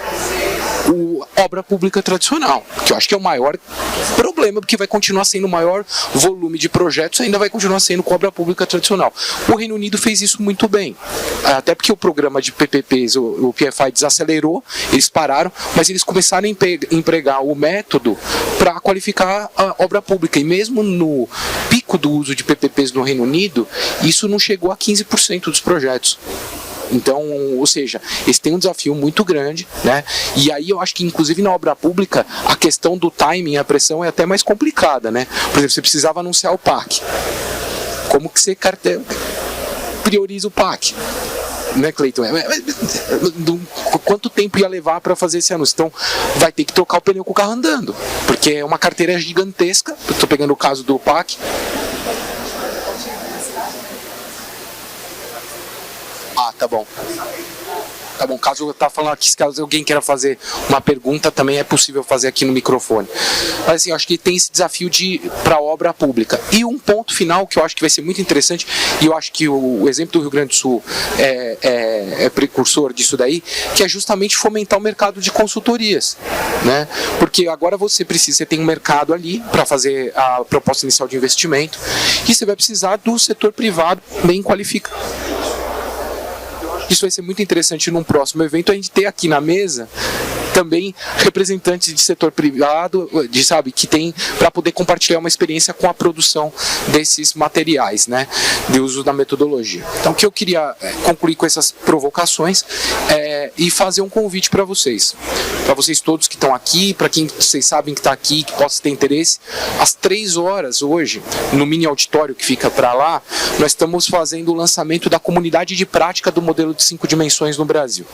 obra pública tradicional, que eu acho que é o maior problema, porque vai continuar sendo o maior volume de projetos, ainda vai continuar sendo com obra pública tradicional. O Reino Unido fez isso muito bem, até porque o programa de PPPs, o PFI, desacelerou, eles pararam, mas eles começaram a empregar o método para qualificar a obra pública, e mesmo no pico do uso de PPPs no Reino Unido, isso não chegou a 15% dos projetos. Então, ou seja, eles têm um desafio muito grande, né? E aí eu acho que, inclusive, na obra pública, a questão do timing, a pressão é até mais complicada, né? Por exemplo, você precisava anunciar o PAC. Como que você prioriza o PAC? Né, Cleiton? Quanto tempo ia levar para fazer esse anúncio? Então, vai ter que trocar o pneu com o carro andando, porque é uma carteira gigantesca. Estou pegando o caso do PAC. Tá bom. Tá bom, caso eu estava falando aqui, caso alguém queira fazer uma pergunta, também é possível fazer aqui no microfone. Mas assim, eu acho que tem esse desafio para a obra pública. E um ponto final que eu acho que vai ser muito interessante, e eu acho que o exemplo do Rio Grande do Sul é precursor disso daí, que é justamente fomentar o mercado de consultorias, né? Porque agora você tem um mercado ali para fazer a proposta inicial de investimento, e você vai precisar do setor privado bem qualificado. Isso vai ser muito interessante num próximo evento, a gente ter aqui na mesa também representantes de setor privado, que tem para poder compartilhar uma experiência com a produção desses materiais, né, de uso da metodologia. Então, o que eu queria concluir com essas provocações e fazer um convite para vocês todos que estão aqui, para quem vocês sabem que está aqui, que possa ter interesse, às 3 horas hoje, no mini auditório que fica para lá, nós estamos fazendo o lançamento da comunidade de prática do modelo de 5 dimensões no Brasil.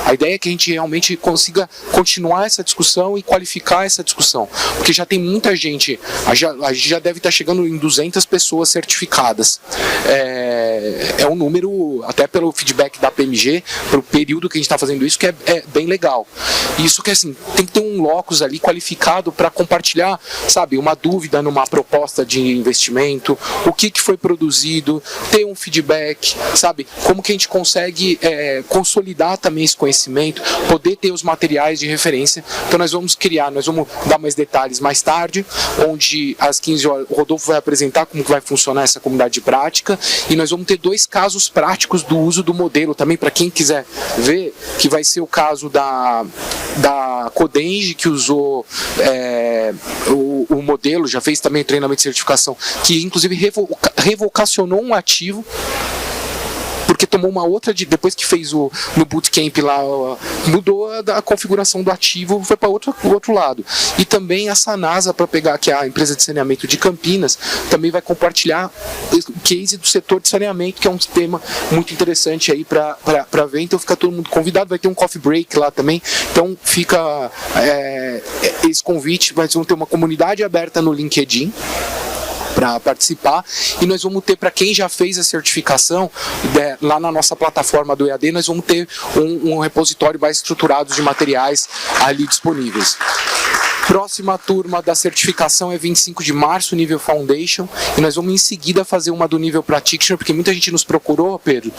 A ideia é que a gente realmente consiga continuar essa discussão e qualificar essa discussão, porque já tem muita gente, a gente já deve estar chegando em 200 pessoas certificadas. É um número, até pelo feedback da PMG, pelo período que a gente está fazendo isso, que é bem legal. Isso que assim, tem que ter um locus ali qualificado para compartilhar, sabe, uma dúvida numa proposta de investimento, o que foi produzido, ter um feedback, sabe, como que a gente consegue consolidar também esse conhecimento, poder ter os materiais de referência. Então nós vamos dar mais detalhes mais tarde, onde às 15 horas o Rodolfo vai apresentar como que vai funcionar essa comunidade de prática, e nós vamos ter 2 casos práticos do uso do modelo também, para quem quiser ver, que vai ser o caso da Codenge, que usou o modelo, já fez também treinamento de certificação, que inclusive revocacionou um ativo, porque tomou uma outra, depois que fez no bootcamp lá, mudou a configuração do ativo, foi para o outro lado. E também a Sanasa, para pegar, que é a empresa de saneamento de Campinas, também vai compartilhar o case do setor de saneamento, que é um tema muito interessante aí para ver. Então fica todo mundo convidado, vai ter um coffee break lá também. Então fica esse convite, mas vamos ter uma comunidade aberta no LinkedIn para participar, e nós vamos ter, para quem já fez a certificação, lá na nossa plataforma do EAD, nós vamos ter um repositório mais estruturado de materiais ali disponíveis. Próxima turma da certificação é 25 de março, nível Foundation, e nós vamos em seguida fazer uma do nível Practitioner, porque muita gente nos procurou, Pedro,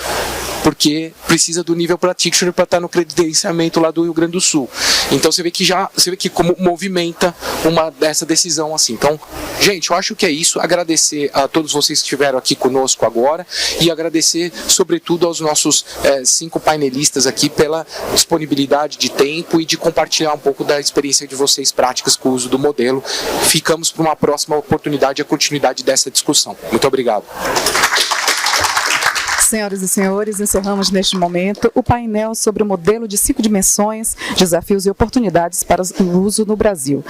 porque precisa do nível Practitioner para estar no credenciamento lá do Rio Grande do Sul. Então você vê que como movimenta essa decisão assim. Então, gente, eu acho que é isso. Agradecer a todos vocês que estiveram aqui conosco agora, e agradecer sobretudo aos nossos 5 painelistas aqui pela disponibilidade de tempo e de compartilhar um pouco da experiência de vocês prática práticas com o uso do modelo. Ficamos para uma próxima oportunidade e a continuidade dessa discussão. Muito obrigado. Senhoras e senhores, encerramos neste momento o painel sobre o modelo de 5 dimensões, desafios e oportunidades para o uso no Brasil.